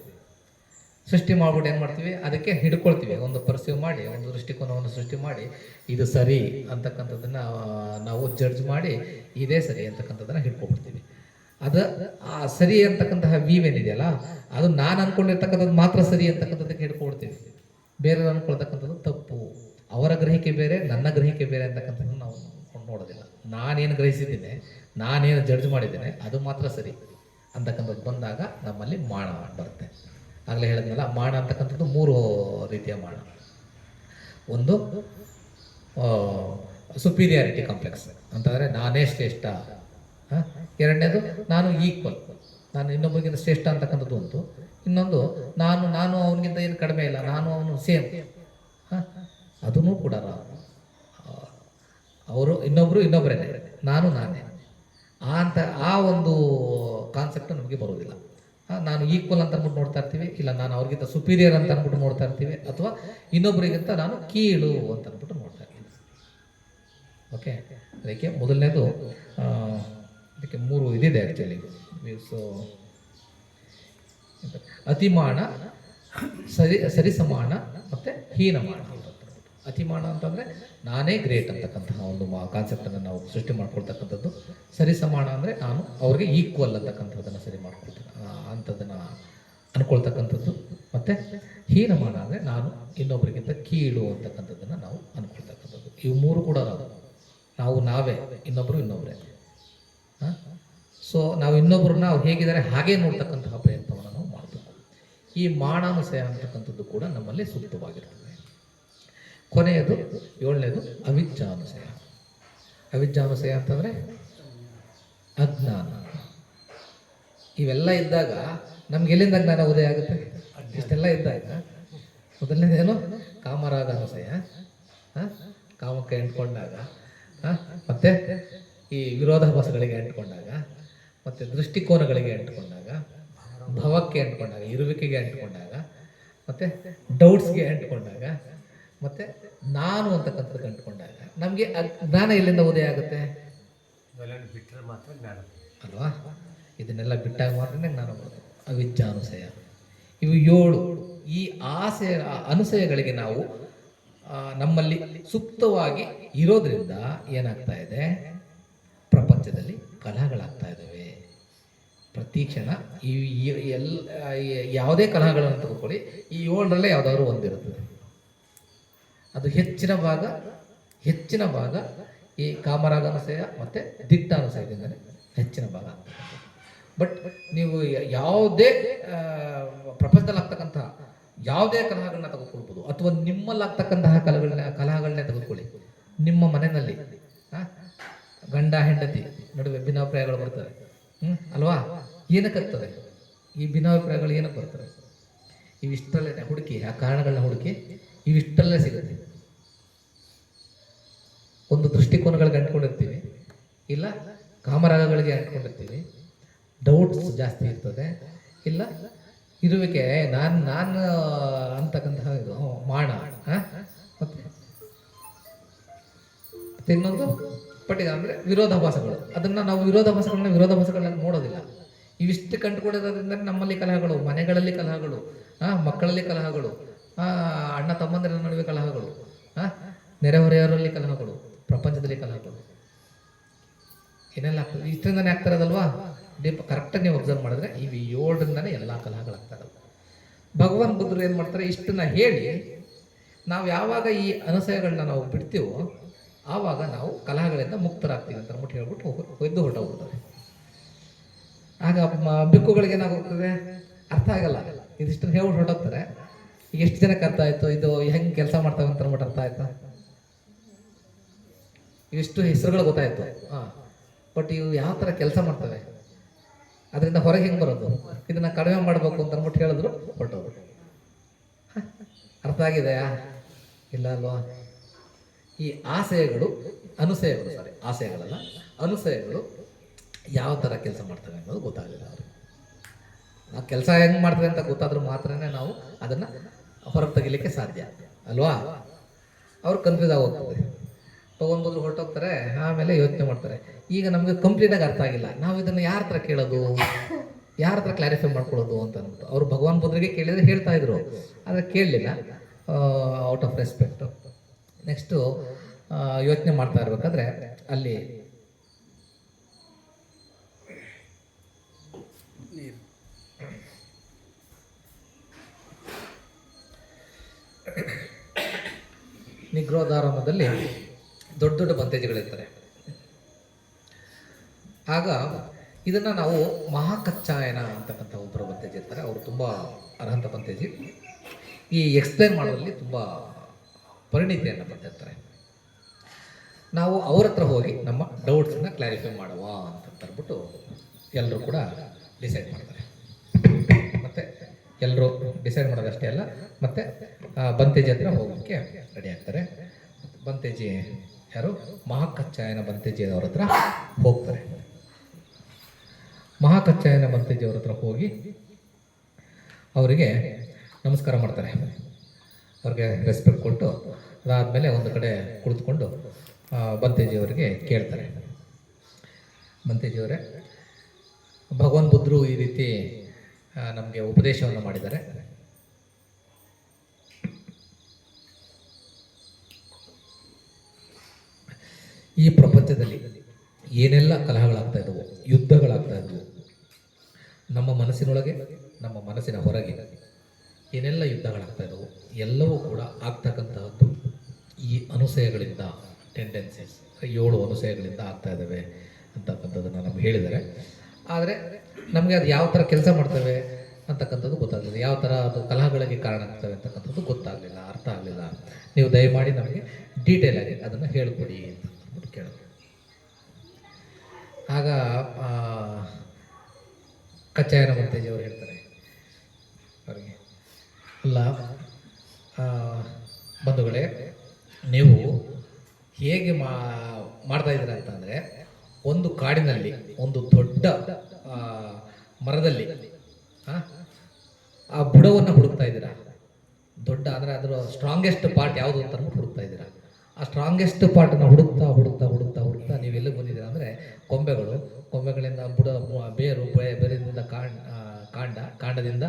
ಸೃಷ್ಟಿ ಮಾಡ್ಬಿಟ್ಟು ಏನು ಮಾಡ್ತೀವಿ, ಅದಕ್ಕೆ ಹಿಡ್ಕೊಳ್ತೀವಿ. ಒಂದು ಪರ್ಸೀವ್ ಮಾಡಿ, ಒಂದು ದೃಷ್ಟಿಕೋನವನ್ನು ಸೃಷ್ಟಿ ಮಾಡಿ ಇದು ಸರಿ ಅಂತಕ್ಕಂಥದ್ದನ್ನು ನಾವು ಜಡ್ಜ್ ಮಾಡಿ ಇದೇ ಸರಿ ಅಂತಕ್ಕಂಥದ್ದನ್ನು ಹಿಡ್ಕೊಬಿಡ್ತೀವಿ. ಅದು ಆ ಸರಿ ಅಂತಕ್ಕಂತಹ ಏನಿದೆಯಲ್ಲ, ಅದು ನಾನು ಅಂದ್ಕೊಂಡಿರ್ತಕ್ಕಂಥದ್ದು ಮಾತ್ರ ಸರಿ ಅಂತಕ್ಕಂಥದ್ದಕ್ಕೆ ಹಿಡ್ಕೊಡ್ತೀವಿ. ಬೇರೆ ಅಂದ್ಕೊಳ್ತಕ್ಕಂಥದ್ದು ತಪ್ಪು. ಅವರ ಗ್ರಹಿಕೆ ಬೇರೆ, ನನ್ನ ಗ್ರಹಿಕೆ ಬೇರೆ ಅಂತಕ್ಕಂಥದ್ದನ್ನು ನಾವು ನೋಡೋದಿಲ್ಲ. ನಾನೇನು ಗ್ರಹಿಸಿದ್ದೇನೆ, ನಾನೇನು ಜಡ್ಜ್ ಮಾಡಿದ್ದೇನೆ ಅದು ಮಾತ್ರ ಸರಿ ಅಂತಕ್ಕಂಥದ್ದು ಬಂದಾಗ ನಮ್ಮಲ್ಲಿ ಮಾಣ ಬರುತ್ತೆ. ಆಗಲೇ ಹೇಳಿದ್ನಲ್ಲ, ಮಾಣ ಅಂತಕ್ಕಂಥದ್ದು 3 ರೀತಿಯ ಮಾಣ. ಒಂದು ಸುಪೀರಿಯಾರಿಟಿ ಕಾಂಪ್ಲೆಕ್ಸ್ ಅಂತಂದರೆ ನಾನೇ ಶ್ರೇಷ್ಠ. 2ನೇದು ನಾನು ಈಕ್ವಲ್, ನಾನು ಇನ್ನೊಬ್ಬರಿಗಿಂತ ಶ್ರೇಷ್ಠ ಅಂತಕ್ಕಂಥದ್ದು ಒಂದು. ಇನ್ನೊಂದು ನಾನು ಅವನಿಗಿಂತ ಏನು ಕಡಿಮೆ ಇಲ್ಲ, ನಾನು ಅವನು ಸೇಮ್. ಅದೂ ಕೂಡ ಅವರು ಇನ್ನೊಬ್ಬರೇ, ನಾನೇ ಆ ಒಂದು ಕಾನ್ಸೆಪ್ಟ್ ನಮಗೆ ಬರೋದಿಲ್ಲ. ನಾನು ಈಕ್ವಲ್ ಅಂತ ಅಂದ್ಬಿಟ್ಟು ನೋಡ್ತಾ ಇರ್ತೀವಿ, ಇಲ್ಲ ನಾನು ಅವ್ರಿಗಿಂತ ಸುಪೀರಿಯರ್ ಅಂತ ಅಂದ್ಬಿಟ್ಟು ನೋಡ್ತಾ ಇರ್ತೀವಿ, ಅಥವಾ ಇನ್ನೊಬ್ಬರಿಗಿಂತ ನಾನು ಕೀಳು ಅಂತ ಅಂದ್ಬಿಟ್ಟು ನೋಡ್ತಾ ಇರ್ತೀನಿ. ಓಕೆ, ಅದಕ್ಕೆ ಮೊದಲನೇದು ಅದಕ್ಕೆ 3 ಇದಿದೆ ಆ್ಯಕ್ಚುಲಿ. ಸೊ ಅತಿಮಾನ, ಸರಿಸಮಾನ ಮತ್ತು ಹೀನಮಾನ. ಅತಿಮಾನ ಅಂತಂದರೆ ನಾನೇ ಗ್ರೇಟ್ ಅಂತಕ್ಕಂತಹ ಒಂದು ಕಾನ್ಸೆಪ್ಟನ್ನು ನಾವು ಸೃಷ್ಟಿ ಮಾಡ್ಕೊಳ್ತಕ್ಕಂಥದ್ದು. ಸರಿಸಮಾನ ಅಂದರೆ ನಾನು ಅವ್ರಿಗೆ ಈಕ್ವಲ್ ಅಂತಕ್ಕಂಥದ್ದನ್ನು ಸರಿ ಮಾಡ್ಕೊಳ್ತೀನಿ ಅಂಥದ್ದನ್ನು ಅಂದ್ಕೊಳ್ತಕ್ಕಂಥದ್ದು. ಮತ್ತು ಹೀನಮಾನ ಅಂದರೆ ನಾನು ಇನ್ನೊಬ್ಬರಿಗಿಂತ ಕೀಳು ಅಂತಕ್ಕಂಥದ್ದನ್ನು ನಾವು ಅಂದ್ಕೊಳ್ತಕ್ಕಂಥದ್ದು. ಇವು 3 ಕೂಡ ನಾವೇ, ಇನ್ನೊಬ್ಬರೇ. ಸೊ ನಾವು ಇನ್ನೊಬ್ಬರನ್ನ ಅವ್ರು ಹೇಗಿದ್ದಾರೆ ಹಾಗೇ ನೋಡ್ತಕ್ಕಂತಹ ಪ್ರಯತ್ನವನ್ನು ನಾವು ಮಾಡಬೇಕು. ಈ ಮಾಣಾನುಸಯ ಅಂತಕ್ಕಂಥದ್ದು ಕೂಡ ನಮ್ಮಲ್ಲಿ ಸೂಕ್ತವಾಗಿರ್ತದೆ. ಕೊನೆಯದು 7ನೇದು ಅವಿಜ್ಜಾನುಸಯ. ಅವಿಜ್ಜಾನುಸಯ ಅಂತಂದರೆ ಅಜ್ಞಾನ. ಇವೆಲ್ಲ ಇದ್ದಾಗ ನಮ್ಗೆ ಎಲ್ಲಿಂದ ಜ್ಞಾನ ಉದಯ ಆಗುತ್ತೆ? ಇಷ್ಟೆಲ್ಲ ಇದ್ದಾಗ ಮೊದಲನೇದೇನು ಕಾಮರಾಗಾನುಸಯ, ಕಾಮಕ್ಕೆ ಅಂಟ್ಕೊಂಡಾಗ, ಮತ್ತು ಈ ವಿರೋಧಾಭಾಸಗಳಿಗೆ ಅಂಟ್ಕೊಂಡಾಗ, ಮತ್ತು ದೃಷ್ಟಿಕೋನಗಳಿಗೆ ಅಂಟ್ಕೊಂಡಾಗ, ಭವಕ್ಕೆ ಅಂಟ್ಕೊಂಡಾಗ, ಇರುವಿಕೆಗೆ ಅಂಟ್ಕೊಂಡಾಗ, ಮತ್ತು ಡೌಟ್ಸ್ಗೆ ಅಂಟ್ಕೊಂಡಾಗ, ಮತ್ತು ನಾನು ಅಂತಕ್ಕಂಥದ್ದು ಅಂಟ್ಕೊಂಡಾಗ ನಮಗೆ ಜ್ಞಾನ ಎಲ್ಲಿಂದ ಉದಯ ಆಗುತ್ತೆ? ಬಿಟ್ಟರೆ ಮಾತ್ರ ಜ್ಞಾನ ಅಲ್ವಾ? ಇದನ್ನೆಲ್ಲ ಬಿಟ್ಟಾಗ ಮಾತ್ರ ಜ್ಞಾನ ಬರುತ್ತೆ. ಅವಿಜ್ಜಾನುಸಯ. ಇವು 7. ಈ ಅನುಸಯಗಳಿಗೆ ನಾವು ನಮ್ಮಲ್ಲಿ ಸೂಕ್ತವಾಗಿ ಇರೋದ್ರಿಂದ ಏನಾಗ್ತಾ ಇದೆ, ಪ್ರಪಂಚದಲ್ಲಿ ಕಲಹಗಳಾಗ್ತಾ ಇದ್ದಾವೆ ಪ್ರತಿ ಕ್ಷಣ. ಈ ಯಾವುದೇ ಕಲಹಗಳನ್ನು ತೆಗೆದುಕೊಳ್ಳಿ, ಈ 7ರಲ್ಲೇ ಯಾವುದಾದ್ರು ಒಂದಿರುತ್ತದೆ. ಅದು ಹೆಚ್ಚಿನ ಭಾಗ ಈ ಕಾಮರಾಗ ಅನುಸಯ ಮತ್ತು ದಿಟ್ಟ ಅನುಸಯದಿಂದಲೇ ಹೆಚ್ಚಿನ ಭಾಗ. ಬಟ್ ನೀವು ಯಾವುದೇ ಪ್ರಪಂಚದಲ್ಲಿ ಆಗ್ತಕ್ಕಂತಹ ಯಾವುದೇ ಕಲಹಗಳನ್ನ ತೆಗೆದುಕೊಳ್ಬೋದು, ಅಥವಾ ನಿಮ್ಮಲ್ಲಾಗ್ತಕ್ಕಂತಹ ಕಲಹಗಳನ್ನೇ ತೆಗೆದುಕೊಳ್ಳಿ. ನಿಮ್ಮ ಮನೆಯಲ್ಲಿ ಗಂಡ ಹೆಂಡತಿ ನಡುವೆ ಭಿನ್ನಾಭಿಪ್ರಾಯಗಳು ಬರ್ತವೆ, ಅಲ್ವಾ? ಏನಕ್ಕಾಗ್ತದೆ ಈ ಭಿನ್ನಾಭಿಪ್ರಾಯಗಳು? ಏನಕ್ಕೆ ಬರ್ತವೆ? ಇವಿಷ್ಟಲ್ಲೇ ಹುಡುಕಿ, ಆ ಕಾರಣಗಳನ್ನ ಹುಡುಕಿ, ಇವಿಷ್ಟಲ್ಲೇ ಸಿಗುತ್ತೆ. ಒಂದು ದೃಷ್ಟಿಕೋನಗಳಿಗೆ ಅಂಟ್ಕೊಂಡಿರ್ತೀವಿ, ಇಲ್ಲ ಕಾಮರಾಗಗಳಿಗೆ ಅಂಟ್ಕೊಂಡಿರ್ತೀವಿ, ಡೌಟ್ಸ್ ಜಾಸ್ತಿ ಇರ್ತದೆ, ಇಲ್ಲ ಇರುವಿಕೆ ನಾನು ಅಂತಕ್ಕಂತಹ ಇದು ಮಾಣ, ಮತ್ತೆ ಇನ್ನೊಂದು ಪಟ್ಟಿಗೆ ಅಂದರೆ ವಿರೋಧಾಭಾಸಗಳು. ಅದನ್ನು ನಾವು ವಿರೋಧಾಭಾಸಗಳನ್ನ ನೋಡೋದಿಲ್ಲ. ಇವಿಷ್ಟು ಕಂಡುಕೊಳ್ಳೋದ್ರಿಂದ ನಮ್ಮಲ್ಲಿ ಕಲಹಗಳು, ಮನೆಗಳಲ್ಲಿ ಕಲಹಗಳು, ಮಕ್ಕಳಲ್ಲಿ ಕಲಹಗಳು, ಅಣ್ಣ ತಮ್ಮಂದಿರ ನಡುವೆ ಕಲಹಗಳು, ನೆರೆಹೊರೆಯವರಲ್ಲಿ ಕಲಹಗಳು, ಪ್ರಪಂಚದಲ್ಲಿ ಕಲಹಗಳು, ಏನೆಲ್ಲ ಆಗ್ತದೆ. ಇಷ್ಟರಿಂದನೇ ಆಗ್ತಾರದಲ್ವಾ? ಕರೆಕ್ಟಾಗಿ ನೀವು ಅಬ್ಸರ್ವ್ ಮಾಡಿದ್ರೆ ಇವು 7ರಿಂದನೇ ಎಲ್ಲ ಕಲಹಗಳಾಗ್ತಾರಲ್ಲ. ಭಗವಾನ್ ಬುದ್ಧರು ಏನು ಮಾಡ್ತಾರೆ, ಇಷ್ಟನ್ನ ಹೇಳಿ ನಾವು ಯಾವಾಗ ಈ ಅನುಸಯಗಳನ್ನ ನಾವು ಬಿಡ್ತೀವೋ ಆವಾಗ ನಾವು ಕಲಹಗಳಿಂದ ಮುಕ್ತರಾಗ್ತೀವಿ ಅಂತ ಅಂದ್ಬಿಟ್ಟು ಹೇಳ್ಬಿಟ್ಟು ಒಯ್ದು ಹೊರಟೋಗ್ಬಿಡ್ತಾರೆ. ಆಗ ಬಿಕ್ಕುಗಳಿಗೆ ಏನಾಗೋಗ್ತದೆ, ಅರ್ಥ ಆಗಲ್ಲ. ಇದಿಷ್ಟನ್ನು ಹೇಳ್ಬಿಟ್ಟು ಹೊರಟೋಗ್ತಾರೆ. ಈಗ ಎಷ್ಟು ಜನಕ್ಕೆ ಅರ್ಥ ಆಯಿತು ಇದು ಹೆಂಗೆ ಕೆಲಸ ಮಾಡ್ತಾವೆ ಅಂತ ಅಂದ್ಬಿಟ್ಟು ಅರ್ಥ ಆಯ್ತಾ? ಇವಿಷ್ಟು ಹೆಸರುಗಳು ಗೊತ್ತಾಯ್ತು, ಬಟ್ ಇವು ಯಾವ ಥರ ಕೆಲಸ ಮಾಡ್ತವೆ, ಅದರಿಂದ ಹೊರಗೆ ಹೆಂಗೆ ಬರೋದು, ಇದನ್ನ ಕಡಿಮೆ ಮಾಡಬೇಕು ಅಂತ ಅಂದ್ಬಿಟ್ಟು ಹೇಳಿದ್ರು ಹೊರಟೋದು. ಅರ್ಥ ಆಗಿದೆಯಾ? ಇಲ್ಲ ಅಲ್ವಾ? ಈ ಆಶಯಗಳು ಆಶಯಗಳಲ್ಲ, ಅನುಸಯಗಳು ಯಾವ ಥರ ಕೆಲಸ ಮಾಡ್ತವೆ ಅನ್ನೋದು ಗೊತ್ತಾಗಲಿಲ್ಲ ಅವ್ರಿಗೆ. ಆ ಕೆಲಸ ಹೆಂಗೆ ಮಾಡ್ತದೆ ಅಂತ ಗೊತ್ತಾದ್ರೂ ಮಾತ್ರನೇ ನಾವು ಅದನ್ನು ಹೊರಗೆ ತೆಗಿಲಿಕ್ಕೆ ಸಾಧ್ಯ ಅಲ್ವಾ? ಅವ್ರು ಕನ್ಫ್ಯೂಸ್ ಆಗೋಗ್ತದೆ, ತೊಗೊಂಡ್ಬಂದ್ರು ಹೊರಟೋಗ್ತಾರೆ. ಆಮೇಲೆ ಯೋಚನೆ ಮಾಡ್ತಾರೆ, ಈಗ ನಮಗೆ ಕಂಪ್ಲೀಟಾಗಿ ಅರ್ಥ ಆಗಿಲ್ಲ, ನಾವು ಇದನ್ನು ಯಾರ ಹತ್ರ ಕೇಳೋದು, ಯಾರ ಹತ್ರ ಕ್ಲಾರಿಫೈ ಮಾಡ್ಕೊಳ್ಳೋದು ಅಂತ ಅಂದ್ಬಿಟ್ಟು ಅವರು ಭಗವಾನ್ ಬುದ್ಧರಿಗೆ ಕೇಳಿದರೆ ಹೇಳ್ತಾ ಇದ್ರು, ಆದರೆ ಕೇಳಲಿಲ್ಲ, ಔಟ್ ಆಫ್ ರೆಸ್ಪೆಕ್ಟ್. ನೆಕ್ಸ್ಟು ಯೋಚನೆ ಮಾಡ್ತಾ ಇರ್ಬೇಕಾದ್ರೆ ಅಲ್ಲಿ ನಿಗ್ರೋಧಾರಾಮದಲ್ಲಿ ದೊಡ್ಡ ದೊಡ್ಡ ಬಂತೇಜಿಗಳಿರ್ತಾರೆ. ಆಗ ಇದನ್ನು ನಾವು ಮಹಾಕಚ್ಚಾಯನ ಅಂತಕ್ಕಂಥ ಒಬ್ಬರು ಬಂತೇಜಿ ಇರ್ತಾರೆ. ಅವರು ತುಂಬ ಅರ್ಹಂತ ಬಂತೇಜಿ. ಈ ಎಕ್ಸ್ಪ್ಲೇನ್ ಮಾಡೋದ್ರಲ್ಲಿ ತುಂಬ ಪರಿಣಿತಿಯನ್ನು ಪಡೆದಿರ್ತಾರೆ. ನಾವು ಅವ್ರ ಹತ್ರ ಹೋಗಿ ನಮ್ಮ ಡೌಟ್ಸನ್ನ ಕ್ಲಾರಿಫೈ ಮಾಡುವ ಅಂತ ಅಂದ್ಬಿಟ್ಟು ಎಲ್ಲರೂ ಕೂಡ ಡಿಸೈಡ್ ಮಾಡ್ತಾರೆ. ಮತ್ತು ಎಲ್ಲರೂ ಡಿಸೈಡ್ ಮಾಡೋದಷ್ಟೇ ಅಲ್ಲ, ಮತ್ತು ಬಂತೇಜಿ ಹತ್ರ ಹೋಗೋಕ್ಕೆ ರೆಡಿ ಆಗ್ತಾರೆ. ಬಂತೇಜಿ ಯಾರು, ಮಹಾಕಚ್ಚಾಯನ ಬಂತೇಜಿ ಅವ್ರ ಹತ್ರ ಹೋಗ್ತಾರೆ. ಮಹಾಕಚ್ಚಾಯನ ಬಂತೇಜಿ ಅವ್ರ ಹತ್ರ ಹೋಗಿ ಅವರಿಗೆ ನಮಸ್ಕಾರ ಮಾಡ್ತಾರೆ. ಅವ್ರಿಗೆ ರೆಸ್ಪೆಕ್ಟ್ ಕೊಟ್ಟು ಅದಾದಮೇಲೆ ಒಂದು ಕಡೆ ಕುಳಿತುಕೊಂಡು ಬಂತೇಜಿಯವರಿಗೆ ಕೇಳ್ತಾರೆ, ಬಂತೇಜಿಯವರೇ, ಭಗವಾನ್ ಬುದ್ಧರು ಈ ರೀತಿ ನಮಗೆ ಉಪದೇಶವನ್ನು ಮಾಡಿದ್ದಾರೆ. ಈ ಪ್ರಪಂಚದಲ್ಲಿ ಏನೆಲ್ಲ ಕಲಹಗಳಾಗ್ತಾ ಇದ್ದವು, ಯುದ್ಧಗಳಾಗ್ತಾ ಇದ್ದವು, ನಮ್ಮ ಮನಸ್ಸಿನೊಳಗೆ ನಮ್ಮ ಮನಸ್ಸಿನ ಹೊರಗೆ ಏನೆಲ್ಲ ಯುದ್ಧಗಳಾಗ್ತಾ ಇದ್ದವು, ಎಲ್ಲವೂ ಕೂಡ ಆಗ್ತಕ್ಕಂತಹದ್ದು ಈ ಅನುಸಯಗಳಿಂದ, ಟೆಂಡೆನ್ಸೀಸ್ 7 ಅನುಸಯಗಳಿಂದ ಆಗ್ತಾ ಇದ್ದಾವೆ ಅಂತಕ್ಕಂಥದ್ದನ್ನು ನಮ್ಗೆ ಹೇಳಿದ್ದಾರೆ. ಆದರೆ ನಮಗೆ ಅದು ಯಾವ ಥರ ಕೆಲಸ ಮಾಡ್ತವೆ ಅಂತಕ್ಕಂಥದ್ದು ಗೊತ್ತಾಗಲಿಲ್ಲ, ಯಾವ ಥರ ಅದು ಕಲಹಗಳಿಗೆ ಕಾರಣ ಆಗ್ತವೆ ಅಂತಕ್ಕಂಥದ್ದು ಗೊತ್ತಾಗಲಿಲ್ಲ, ಅರ್ಥ ಆಗಲಿಲ್ಲ. ನೀವು ದಯಮಾಡಿ ನಮಗೆ ಡೀಟೇಲ್ ಆಗಿ ಅದನ್ನು ಹೇಳಿಕೊಡಿ ಅಂತ ಅಂದ್ಬಿಟ್ಟು ಕೇಳಿದ್ರು. ಆಗ ಕಚ್ಚಾಯನ ಬಂತೇಜಿಯವರು ಹೇಳ್ತಾರೆ ಅವರಿಗೆ, ಅಲ್ಲ ಬಂಧುಗಳೇ, ನೀವು ಹೇಗೆ ಮಾಡ್ತಾ ಇದ್ದೀರ ಅಂತಂದರೆ, ಒಂದು ಕಾಡಿನಲ್ಲಿ ಒಂದು ದೊಡ್ಡ ಮರದಲ್ಲಿ ಆ ಬುಡವನ್ನು ಹುಡುಕ್ತಾ ಇದ್ದೀರಾ. ದೊಡ್ಡ ಅಂದರೆ ಅದರ ಸ್ಟ್ರಾಂಗೆಸ್ಟ್ ಪಾರ್ಟ್ ಯಾವುದು ಅಂತ ಅಂದ್ಬಿಟ್ಟು ಹುಡುಕ್ತಾ ಇದ್ದೀರಾ. ಆ ಸ್ಟ್ರಾಂಗೆಸ್ಟ್ ಪಾರ್ಟನ್ನು ಹುಡುಕ್ತಾ ನೀವೆಲ್ಲ ಬಂದಿದ್ದೀರಾ ಅಂದರೆ ಕೊಂಬೆಗಳಿಂದ ಬುಡ, ಬೇರಿಂದ ಕಾಂಡದಿಂದ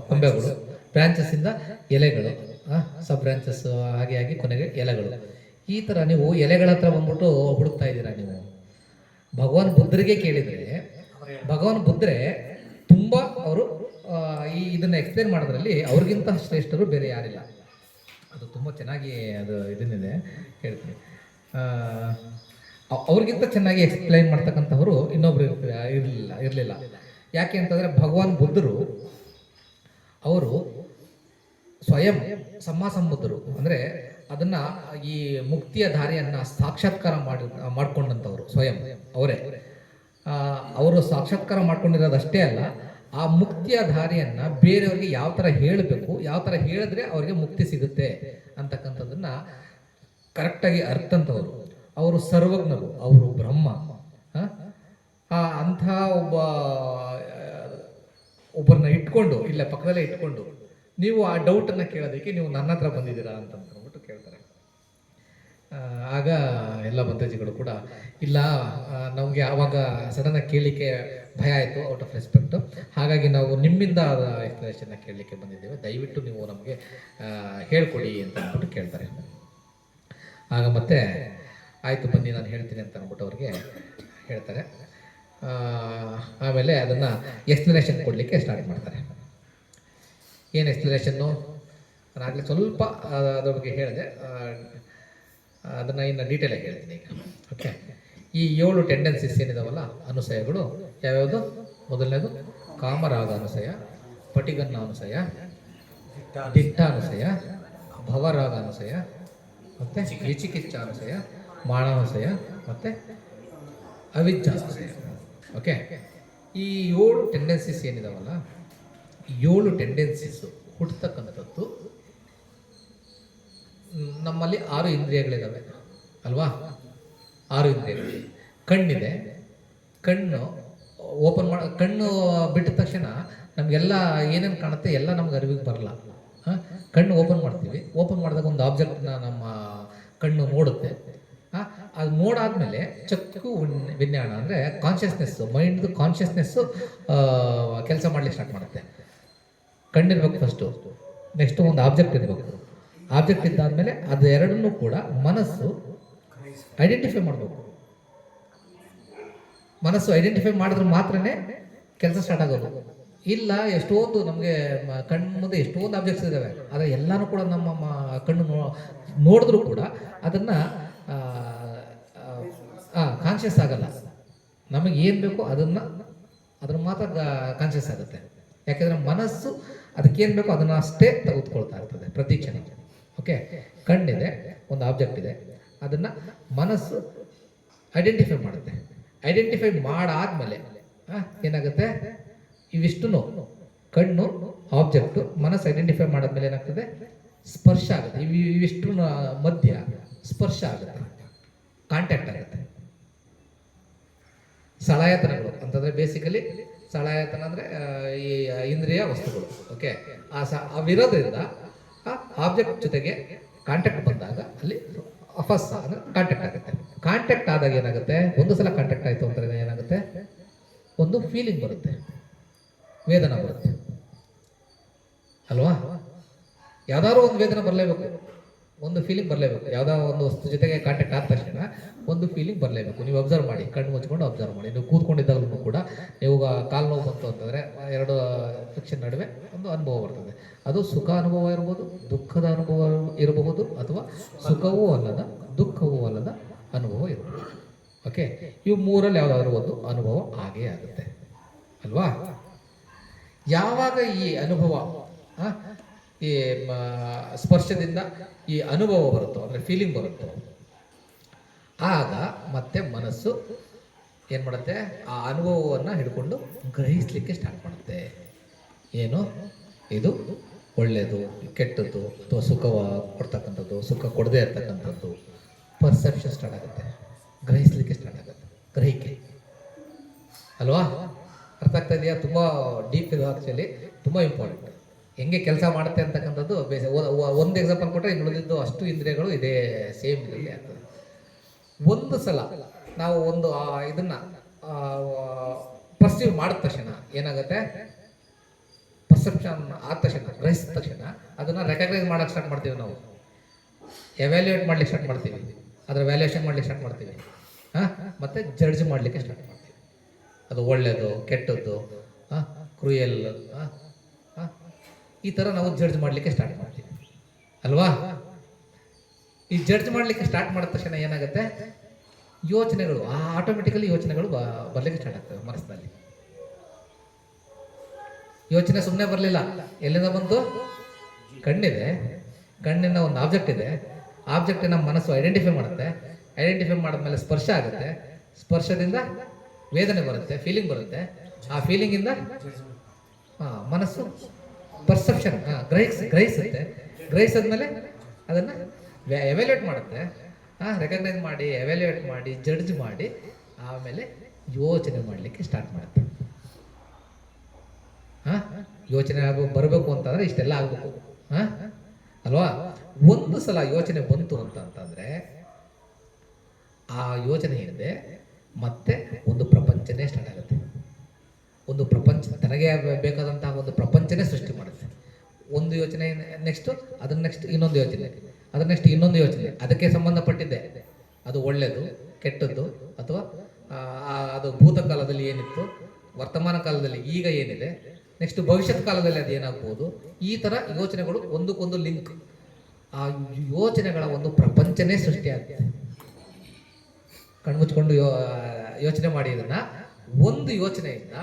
ಕೊಂಬೆಗಳು, ಬ್ರಾಂಚಸ್ಸಿಂದ ಎಲೆಗಳು, ಸಬ್ ಬ್ರಾಂಚಸ್, ಹಾಗೆ ಕೊನೆಗೆ ಎಲೆಗಳು. ಈ ಥರ ನೀವು ಎಲೆಗಳ ಹತ್ರ ಬಂದ್ಬಿಟ್ಟು ಹುಡುಕ್ತಾ ಇದ್ದೀರಾ. ನೀವು ಭಗವಾನ್ ಬುದ್ಧರಿಗೆ ಕೇಳಿದರೆ, ಭಗವಾನ್ ಬುದ್ಧರೇ ತುಂಬ ಅವರು ಇದನ್ನು ಎಕ್ಸ್ಪ್ಲೇನ್ ಮಾಡೋದ್ರಲ್ಲಿ ಅವ್ರಿಗಿಂತ ಶ್ರೇಷ್ಠರು ಬೇರೆ ಯಾರಿಲ್ಲ. ಅದು ತುಂಬ ಚೆನ್ನಾಗಿ ಅದು ಇದನ್ನಿದೆ ಹೇಳ್ತೀನಿ. ಅವ್ರಿಗಿಂತ ಚೆನ್ನಾಗಿ ಎಕ್ಸ್ಪ್ಲೈನ್ ಮಾಡ್ತಕ್ಕಂಥವ್ರು ಇನ್ನೊಬ್ರು ಇರಲಿಲ್ಲ. ಯಾಕೆ ಅಂತಂದರೆ ಭಗವಾನ್ ಬುದ್ಧರು ಅವರು ಸ್ವಯಂ ಸಂಬುದ್ಧರು, ಅಂದರೆ ಅದನ್ನ ಈ ಮುಕ್ತಿಯ ದಾರಿಯನ್ನ ಸಾಕ್ಷಾತ್ಕಾರ ಮಾಡ್ಕೊಂಡಂಥವ್ರು ಸ್ವಯಂ ಅವರೇ. ಅವರು ಸಾಕ್ಷಾತ್ಕಾರ ಮಾಡ್ಕೊಂಡಿರೋದಷ್ಟೇ ಅಲ್ಲ, ಆ ಮುಕ್ತಿಯ ದಾರಿಯನ್ನ ಬೇರೆಯವ್ರಿಗೆ ಯಾವ ಥರ ಹೇಳಬೇಕು, ಯಾವ ಥರ ಹೇಳಿದ್ರೆ ಅವ್ರಿಗೆ ಮುಕ್ತಿ ಸಿಗುತ್ತೆ ಅಂತಕ್ಕಂಥದ್ದನ್ನ ಕರೆಕ್ಟಾಗಿ ಅರ್ಥಂಥವ್ರು. ಅವರು ಸರ್ವಜ್ಞರು, ಅವರು ಬ್ರಹ್ಮ. ಅಂಥ ಒಬ್ಬರನ್ನ ಇಟ್ಕೊಂಡು ಇಲ್ಲೇ ಪಕ್ಕದಲ್ಲೇ ಇಟ್ಕೊಂಡು ನೀವು ಆ ಡೌಟನ್ನು ಕೇಳೋದಕ್ಕೆ ನೀವು ನನ್ನ ಹತ್ರ ಬಂದಿದ್ದೀರಾ ಅಂತ ಅಂದ್ಬಿಟ್ಟು ಕೇಳ್ತಾರೆ. ಆಗ ಎಲ್ಲ ಬಂಧುಜಿಗಳು ಕೂಡ ಇಲ್ಲ, ನಮಗೆ ಆವಾಗ ಸಡನ್ನಾಗಿ ಕೇಳಲಿಕ್ಕೆ ಭಯ ಆಯಿತು, ಔಟ್ ಆಫ್ ರೆಸ್ಪೆಕ್ಟ್. ಹಾಗಾಗಿ ನಾವು ನಿಮ್ಮಿಂದ ಎಕ್ಸ್ಪ್ಲನೇಷನ್ನ ಕೇಳಲಿಕ್ಕೆ ಬಂದಿದ್ದೇವೆ, ದಯವಿಟ್ಟು ನೀವು ನಮಗೆ ಹೇಳ್ಕೊಡಿ ಅಂತ ಅಂದ್ಬಿಟ್ಟು ಕೇಳ್ತಾರೆ. ಆಗ ಮತ್ತೆ ಆಯಿತು ಬನ್ನಿ ನಾನು ಹೇಳ್ತೀನಿ ಅಂತ ಅಂದ್ಬಿಟ್ಟು ಅವ್ರಿಗೆ ಹೇಳ್ತಾರೆ. ಆಮೇಲೆ ಅದನ್ನು ಎಕ್ಸ್ಪ್ಲನೇಷನ್ ಕೊಡಲಿಕ್ಕೆ ಸ್ಟಾರ್ಟ್ ಮಾಡ್ತಾರೆ. ಏನು ಎಕ್ಸ್ಪ್ಲನೇಷನ್ನು ನಾನಾಗಲೇ ಸ್ವಲ್ಪ ಅದ್ರ ಬಗ್ಗೆ ಹೇಳಿದೆ, ಅದನ್ನು ಇನ್ನು ಡೀಟೇಲಾಗಿ ಹೇಳ್ತೀನಿ ಈಗ. ಓಕೆ, ಈ 7 ಟೆಂಡೆನ್ಸೀಸ್ ಏನಿದಾವಲ್ಲ, ಅನುಸಯಗಳು ಯಾವ್ಯಾವುದು? ಮೊದಲನೇದು ಕಾಮರಾಗ ಅನುಸಯ, ಪಟಿಗನ್ನ ಅನುಸಯ, ದಿಟ್ಟಾನುಸಯ, ಭವರಾಗ ಅನುಸಯ, ಮತ್ತು ವಿಚಿಕಿಚ್ಛಾನುಸಯ, ಮಾಣಾನುಸಯ, ಮತ್ತು ಅವಿಜ್ಜಾನುಸಯ. ಓಕೆ, ಈ 7 ಟೆಂಡೆನ್ಸೀಸ್ ಏನಿದಾವಲ್ಲ, 7 ಟೆಂಡೆನ್ಸೀಸು ಹುಟ್ಟತಕ್ಕಂಥದ್ದು ನಮ್ಮಲ್ಲಿ 6 ಇಂದ್ರಿಯಗಳಿದ್ದಾವೆ ಅಲ್ವಾ? 6 ಇಂದ್ರಿಯಗಳು. ಕಣ್ಣಿದೆ, ಕಣ್ಣು ಕಣ್ಣು ಬಿಟ್ಟ ತಕ್ಷಣ ನಮಗೆಲ್ಲ ಏನೇನು ಕಾಣುತ್ತೆ ಎಲ್ಲ ನಮ್ಗೆ ಅರಿವಿಗೆ ಬರಲ್ಲ. ಕಣ್ಣು ಓಪನ್ ಮಾಡ್ತೀವಿ, ಓಪನ್ ಮಾಡಿದಾಗ ಒಂದು ಆಬ್ಜೆಕ್ಟ್ನ ನಮ್ಮ ಕಣ್ಣು ನೋಡುತ್ತೆ. ಅದು ನೋಡಾದ್ಮೇಲೆ ಚಕ್ಕು ವಿಜ್ಞಾನ ಅಂದರೆ ಕಾನ್ಷಿಯಸ್ನೆಸ್ಸು, ಮೈಂಡ್ದು ಕಾನ್ಷಿಯಸ್ನೆಸ್ಸು ಕೆಲಸ ಮಾಡ್ಲಿಕ್ಕೆ ಸ್ಟಾರ್ಟ್ ಮಾಡುತ್ತೆ. ಕಣ್ಣಿರ್ಬೇಕು ಫಸ್ಟು, ನೆಕ್ಸ್ಟು ಒಂದು ಆಬ್ಜೆಕ್ಟ್ ಇರಬೇಕು. ಆಬ್ಜೆಕ್ಟ್ ಇದ್ದಾದಮೇಲೆ ಅದು ಎರಡನ್ನೂ ಕೂಡ ಮನಸ್ಸು ಐಡೆಂಟಿಫೈ ಮಾಡಬೇಕು. ಮನಸ್ಸು ಐಡೆಂಟಿಫೈ ಮಾಡಿದ್ರೆ ಮಾತ್ರನೇ ಕೆಲಸ ಸ್ಟಾರ್ಟ್ ಆಗೋದು. ಇಲ್ಲ, ಎಷ್ಟೊಂದು ನಮಗೆ ಕಣ್ಣು ಮುಂದೆ ಎಷ್ಟೊಂದು ಆಬ್ಜೆಕ್ಟ್ಸ್ ಇದ್ದಾವೆ, ಆದರೆ ಎಲ್ಲನೂ ಕೂಡ ನಮ್ಮ ಕಣ್ಣು ನೋಡಿದ್ರೂ ಕೂಡ ಅದನ್ನು ಕಾನ್ಷಿಯಸ್ ಆಗಲ್ಲ. ನಮಗೆ ಏನು ಬೇಕೋ ಅದನ್ನು ಮಾತ್ರ ಕಾನ್ಷಿಯಸ್ ಆಗುತ್ತೆ. ಯಾಕೆಂದರೆ ಮನಸ್ಸು ಅದಕ್ಕೇನು ಬೇಕೋ ಅದನ್ನು ಅಷ್ಟೇ ತೆಗೆದುಕೊಳ್ತಾ ಇರ್ತದೆ ಪ್ರತಿ ಕ್ಷಣ. ಓಕೆ, ಕಣ್ಣಿದೆ, ಒಂದು ಆಬ್ಜೆಕ್ಟ್ ಇದೆ, ಅದನ್ನು ಮನಸ್ಸು ಐಡೆಂಟಿಫೈ ಮಾಡುತ್ತೆ. ಐಡೆಂಟಿಫೈ ಮಾಡಾದ್ಮೇಲೆ ಏನಾಗುತ್ತೆ, ಇವಿಷ್ಟು ಕಣ್ಣು ಆಬ್ಜೆಕ್ಟು ಮನಸ್ಸು ಐಡೆಂಟಿಫೈ ಮಾಡಾದ್ಮೇಲೆ ಏನಾಗ್ತದೆ, ಸ್ಪರ್ಶ ಆಗುತ್ತೆ. ಇವಿಷ್ಟು ಮಧ್ಯ ಸ್ಪರ್ಶ ಆಗುತ್ತೆ, ಕಾಂಟ್ಯಾಕ್ಟ್ ಆಗುತ್ತೆ. ಸಳಾಯತನಗಳು ಅಂತಂದರೆ ಬೇಸಿಕಲಿ ಸಳಾಯತನ ಅಂದರೆ ಈ ಇಂದ್ರಿಯ ವಸ್ತುಗಳು. ಓಕೆ, ಅವಿರೋದ್ರಿಂದ ಆ ಆಬ್ಜೆಕ್ಟ್ ಜೊತೆಗೆ ಕಾಂಟ್ಯಾಕ್ಟ್ ಬಂದಾಗ ಅಲ್ಲಿ ಫಸ್ಟ್ ಅಂದರೆ ಕಾಂಟ್ಯಾಕ್ಟ್ ಆಗುತ್ತೆ. ಕಾಂಟ್ಯಾಕ್ಟ್ ಆದಾಗ ಏನಾಗುತ್ತೆ, ಒಂದು ಸಲ ಕಾಂಟ್ಯಾಕ್ಟ್ ಆಯಿತು ಅಂದರೆ ಏನಾಗುತ್ತೆ, ಒಂದು ಫೀಲಿಂಗ್ ಬರುತ್ತೆ, ವೇದನ ಬರುತ್ತೆ ಅಲ್ವಾ? ಯಾವ್ದಾದ್ರು ಒಂದು ವೇದನೆ ಬರಲೇಬೇಕು, ಒಂದು ಫೀಲಿಂಗ್ ಬರಲೇಬೇಕು. ಯಾವುದಾದ್ರು ಒಂದು ವಸ್ತು ಜೊತೆಗೆ ಕಾಂಟ್ಯಾಕ್ಟ್ ಆದ ತಕ್ಷಣ ಒಂದು ಫೀಲಿಂಗ್ ಬರಲೇಬೇಕು. ನೀವು ಅಬ್ಸರ್ವ್ ಮಾಡಿ, ಕಣ್ಣು ಮುಚ್ಕೊಂಡು ಅಬ್ಸರ್ವ್ ಮಾಡಿ. ನೀವು ಕೂತ್ಕೊಂಡಿದ್ದಾಗಲೂ ಕೂಡ ನೀವು ಕಾಲು ನೋವು ಬಂತು ಅಂತಂದರೆ 2 ಫ್ರಿಕ್ಷನ್ ನಡುವೆ ಒಂದು ಅನುಭವ ಬರ್ತದೆ. ಅದು ಸುಖ ಅನುಭವ ಇರ್ಬೋದು, ದುಃಖದ ಅನುಭವ ಇರಬಹುದು, ಅಥವಾ ಸುಖವೂ ಅಲ್ಲದ ದುಃಖವೂ ಅಲ್ಲದ ಅನುಭವ ಇರ್ಬೋದು. ಓಕೆ, ಇವು 3ರಲ್ಲಿ ಯಾವುದಾದ್ರೂ ಒಂದು ಅನುಭವ ಆಗೇ ಆಗುತ್ತೆ ಅಲ್ವಾ? ಯಾವಾಗ ಈ ಅನುಭವ ಈ ಸ್ಪರ್ಶದಿಂದ ಈ ಅನುಭವ ಬರುತ್ತೋ, ಅಂದರೆ ಫೀಲಿಂಗ್ ಬರುತ್ತೋ, ಆಗ ಮತ್ತೆ ಮನಸ್ಸು ಏನು ಮಾಡುತ್ತೆ, ಆ ಅನುಭವವನ್ನು ಹಿಡ್ಕೊಂಡು ಗ್ರಹಿಸಲಿಕ್ಕೆ ಸ್ಟಾರ್ಟ್ ಮಾಡುತ್ತೆ. ಏನು ಇದು ಒಳ್ಳೆಯದು, ಕೆಟ್ಟದ್ದು, ಅಥವಾ ಸುಖ ಕೊಡ್ತಕ್ಕಂಥದ್ದು, ಸುಖ ಕೊಡದೇ ಇರ್ತಕ್ಕಂಥದ್ದು, ಪರ್ಸೆಪ್ಷನ್ ಸ್ಟಾರ್ಟ್ ಆಗುತ್ತೆ, ಗ್ರಹಿಸಲಿಕ್ಕೆ ಸ್ಟಾರ್ಟ್ ಆಗುತ್ತೆ, ಗ್ರಹಿಕೆ ಅಲ್ವಾ? ಅರ್ಥ ಆಗ್ತಾ ಇದೆಯಾ? ತುಂಬ ಡೀಪ್ ಇದು, ಆ್ಯಕ್ಚುಲಿ ತುಂಬ ಇಂಪಾರ್ಟೆಂಟ್. ಹೆಂಗೆ ಕೆಲಸ ಮಾಡುತ್ತೆ ಅಂತಕ್ಕಂಥದ್ದು ಒಂದು ಎಕ್ಸಾಂಪಲ್ ಕೊಟ್ಟರೆ ಇನ್ನು ಉಳಿದಿದ್ದು ಅಷ್ಟು ಇಂದ್ರಿಯಗಳು ಇದೇ ಸೇಮ್ ಇದರಲ್ಲಿ ಆಗ್ತದೆ. ಒಂದು ಸಲ ನಾವು ಒಂದು ಇದನ್ನು ಪರ್ಸೀವ್ ಮಾಡಿದ ತಕ್ಷಣ ಏನಾಗುತ್ತೆ, ಪರ್ಸೆಪ್ಷನ್ ಆದ ತಕ್ಷಣ, ಗ್ರಹಿಸಿದ ತಕ್ಷಣ ಅದನ್ನು ರೆಕಗ್ನೈಸ್ ಮಾಡೋಕ್ಕೆ ಸ್ಟಾರ್ಟ್ ಮಾಡ್ತೀವಿ. ನಾವು ಎವ್ಯಾಲ್ಯೂಯೇಟ್ ಮಾಡ್ಲಿಕ್ಕೆ ಸ್ಟಾರ್ಟ್ ಮಾಡ್ತೀವಿ, ಅದರ ವ್ಯಾಲ್ಯೂಯೇಷನ್ ಮಾಡ್ಲಿಕ್ಕೆ ಸ್ಟಾರ್ಟ್ ಮಾಡ್ತೀವಿ, ಮತ್ತು ಜಡ್ಜ್ ಮಾಡಲಿಕ್ಕೆ ಸ್ಟಾರ್ಟ್ ಮಾಡ್ತೀವಿ. ಅದು ಒಳ್ಳೆಯದು, ಕೆಟ್ಟದ್ದು, ಕ್ರೂಯಲ್, ಈ ಥರ ನಾವು ಜಡ್ಜ್ ಮಾಡಲಿಕ್ಕೆ ಸ್ಟಾರ್ಟ್ ಮಾಡ್ತೀವಿ ಅಲ್ವಾ? ಈ ಜಡ್ಜ್ ಮಾಡಲಿಕ್ಕೆ ಸ್ಟಾರ್ಟ್ ಮಾಡಿದ ತಕ್ಷಣ ಏನಾಗುತ್ತೆ, ಯೋಚನೆಗಳು ಆಟೋಮೆಟಿಕಲಿ ಯೋಚನೆಗಳು ಬರ್ಲಿಕ್ಕೆ ಸ್ಟಾರ್ಟ್ ಆಗ್ತವೆ ಮನಸ್ಸಿನಲ್ಲಿ. ಯೋಚನೆ ಸುಮ್ಮನೆ ಬರಲಿಲ್ಲ, ಎಲ್ಲಿಂದ ಬಂತು? ಕಣ್ಣಿದೆ, ಕಣ್ಣಿನ ಒಂದು ಆಬ್ಜೆಕ್ಟ್ ಇದೆ, ಆಬ್ಜೆಕ್ಟ್ ನಮ್ಮ ಮನಸ್ಸು ಐಡೆಂಟಿಫೈ ಮಾಡುತ್ತೆ, ಐಡೆಂಟಿಫೈ ಮಾಡಿದ್ಮೇಲೆ ಸ್ಪರ್ಶ ಆಗುತ್ತೆ, ಸ್ಪರ್ಶದಿಂದ ವೇದನೆ ಬರುತ್ತೆ, ಫೀಲಿಂಗ್ ಬರುತ್ತೆ, ಆ ಫೀಲಿಂಗಿಂದ ಮನಸ್ಸು ಪರ್ಸೆಪ್ಷನ್ ಗ್ರಹಿಸುತ್ತೆ, ಗ್ರಹಿಸಿದ್ಮೇಲೆ ಅದನ್ನು ಎವ್ಯಾಲ್ಯೂಯೇಟ್ ಮಾಡುತ್ತೆ, ರೆಕಗ್ನೈಸ್ ಮಾಡಿ ಎವ್ಯಾಲ್ಯೂಯೇಟ್ ಮಾಡಿ ಜಡ್ಜ್ ಮಾಡಿ ಆಮೇಲೆ ಯೋಚನೆ ಮಾಡಲಿಕ್ಕೆ ಸ್ಟಾರ್ಟ್ ಮಾಡುತ್ತೆ. ಯೋಚನೆ ಬರಬೇಕು ಅಂತಂದ್ರೆ ಇಷ್ಟೆಲ್ಲ ಆಗಬೇಕು ಅಲ್ವಾ? ಒಂದು ಸಲ ಯೋಚನೆ ಬಂತು ಅಂತಂದ್ರೆ ಆ ಯೋಚನೆ ಏನಿದೆ ಮತ್ತೆ ಒಂದು ಪ್ರಪಂಚನೇ ಸ್ಟಾರ್ಟ್ ಆಗುತ್ತೆ. ಒಂದು ಪ್ರಪಂಚ, ತನಗೆ ಬೇಕಾದಂತಹ ಒಂದು ಪ್ರಪಂಚನೇ ಸೃಷ್ಟಿ ಮಾಡುತ್ತೆ. ಒಂದು ಯೋಚನೆ ನೆಕ್ಸ್ಟ್, ಅದ್ರ ನೆಕ್ಸ್ಟ್ ಇನ್ನೊಂದು ಯೋಚನೆ, ಅದ್ರ ನೆಕ್ಸ್ಟ್ ಇನ್ನೊಂದು ಯೋಚನೆ, ಅದಕ್ಕೆ ಸಂಬಂಧಪಟ್ಟಿದ್ದೆ, ಅದು ಒಳ್ಳೆಯದು ಕೆಟ್ಟದ್ದು ಅಥವಾ ಅದು ಭೂತಕಾಲದಲ್ಲಿ ಏನಿತ್ತು, ವರ್ತಮಾನ ಕಾಲದಲ್ಲಿ ಈಗ ಏನಿದೆ, ನೆಕ್ಸ್ಟ್ ಭವಿಷ್ಯತ್ ಕಾಲದಲ್ಲಿ ಅದು ಏನಾಗ್ಬೋದು, ಈ ಥರ ಯೋಚನೆಗಳು ಒಂದಕ್ಕೊಂದು ಲಿಂಕ್. ಆ ಯೋಚನೆಗಳ ಒಂದು ಪ್ರಪಂಚನೇ ಸೃಷ್ಟಿಯಾಗುತ್ತೆ. ಕಣ್ಮುಚ್ಕೊಂಡು ಯೋಚನೆ ಮಾಡಿ ಇದನ್ನ, ಒಂದು ಯೋಚನೆಯಿಂದ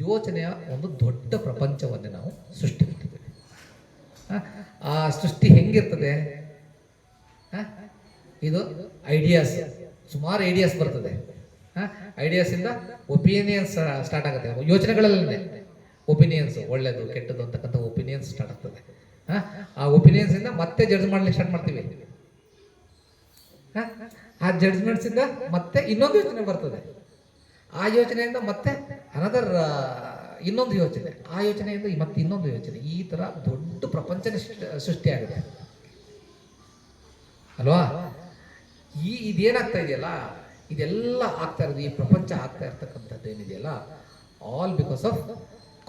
ಯೋಚನೆಯ ಒಂದು ದೊಡ್ಡ ಪ್ರಪಂಚವನ್ನೇ ನಾವು ಸೃಷ್ಟಿ ಮಾಡ್ತೀವಿ. ಆ ಸೃಷ್ಟಿ ಹೆಂಗಿರ್ತದೆ? ಇದು ಐಡಿಯಾಸ್, ಸುಮಾರು ಐಡಿಯಾಸ್ ಬರ್ತದೆ. ಐಡಿಯಾಸ್ ಇಂದ ಒಪಿನಿಯನ್ಸ್ ಸ್ಟಾರ್ಟ್ ಆಗುತ್ತೆ. ಯೋಚನೆಗಳಲ್ಲೇ ಒಪಿನಿಯನ್ಸ್, ಒಳ್ಳೆಯದು ಕೆಟ್ಟದ್ದು ಅಂತಕ್ಕಂಥ ಒಪಿನಿಯನ್ಸ್ ಸ್ಟಾರ್ಟ್ ಆಗ್ತದೆ. ಆ ಒಪಿನಿಯನ್ಸ್ ಇಂದ ಮತ್ತೆ ಜಡ್ಜ್ ಮಾಡ್ಲಿಕ್ಕೆ ಸ್ಟಾರ್ಟ್ ಮಾಡ್ತೀವಿ. ಆ ಜಡ್ಜ್ಮೆಂಟ್ಸ್ ಇಂದ ಮತ್ತೆ ಇನ್ನೊಂದು ಯೋಚನೆ ಬರ್ತದೆ, ಆ ಯೋಚನೆಯಿಂದ ಮತ್ತೆ ಅನದರ್ ಇನ್ನೊಂದು ಯೋಚನೆ, ಆ ಯೋಚನೆಯಿಂದ ಮತ್ತೆ ಇನ್ನೊಂದು ಯೋಚನೆ, ಈ ತರ ದೊಡ್ಡ ಪ್ರಪಂಚನೇ ಸೃಷ್ಟಿಯಾಗುತ್ತೆ ಅಲ್ವಾ? ಇದೇನಾಗ್ತಾ ಇದೆಯಲ್ಲ, ಇದೆಲ್ಲ ಆಗ್ತಾ ಇರೋದು, ಈ ಪ್ರಪಂಚ ಆಗ್ತಾ ಇರ್ತಕ್ಕಂಥದ್ದು ಏನಿದೆಯಲ್ಲ, all because of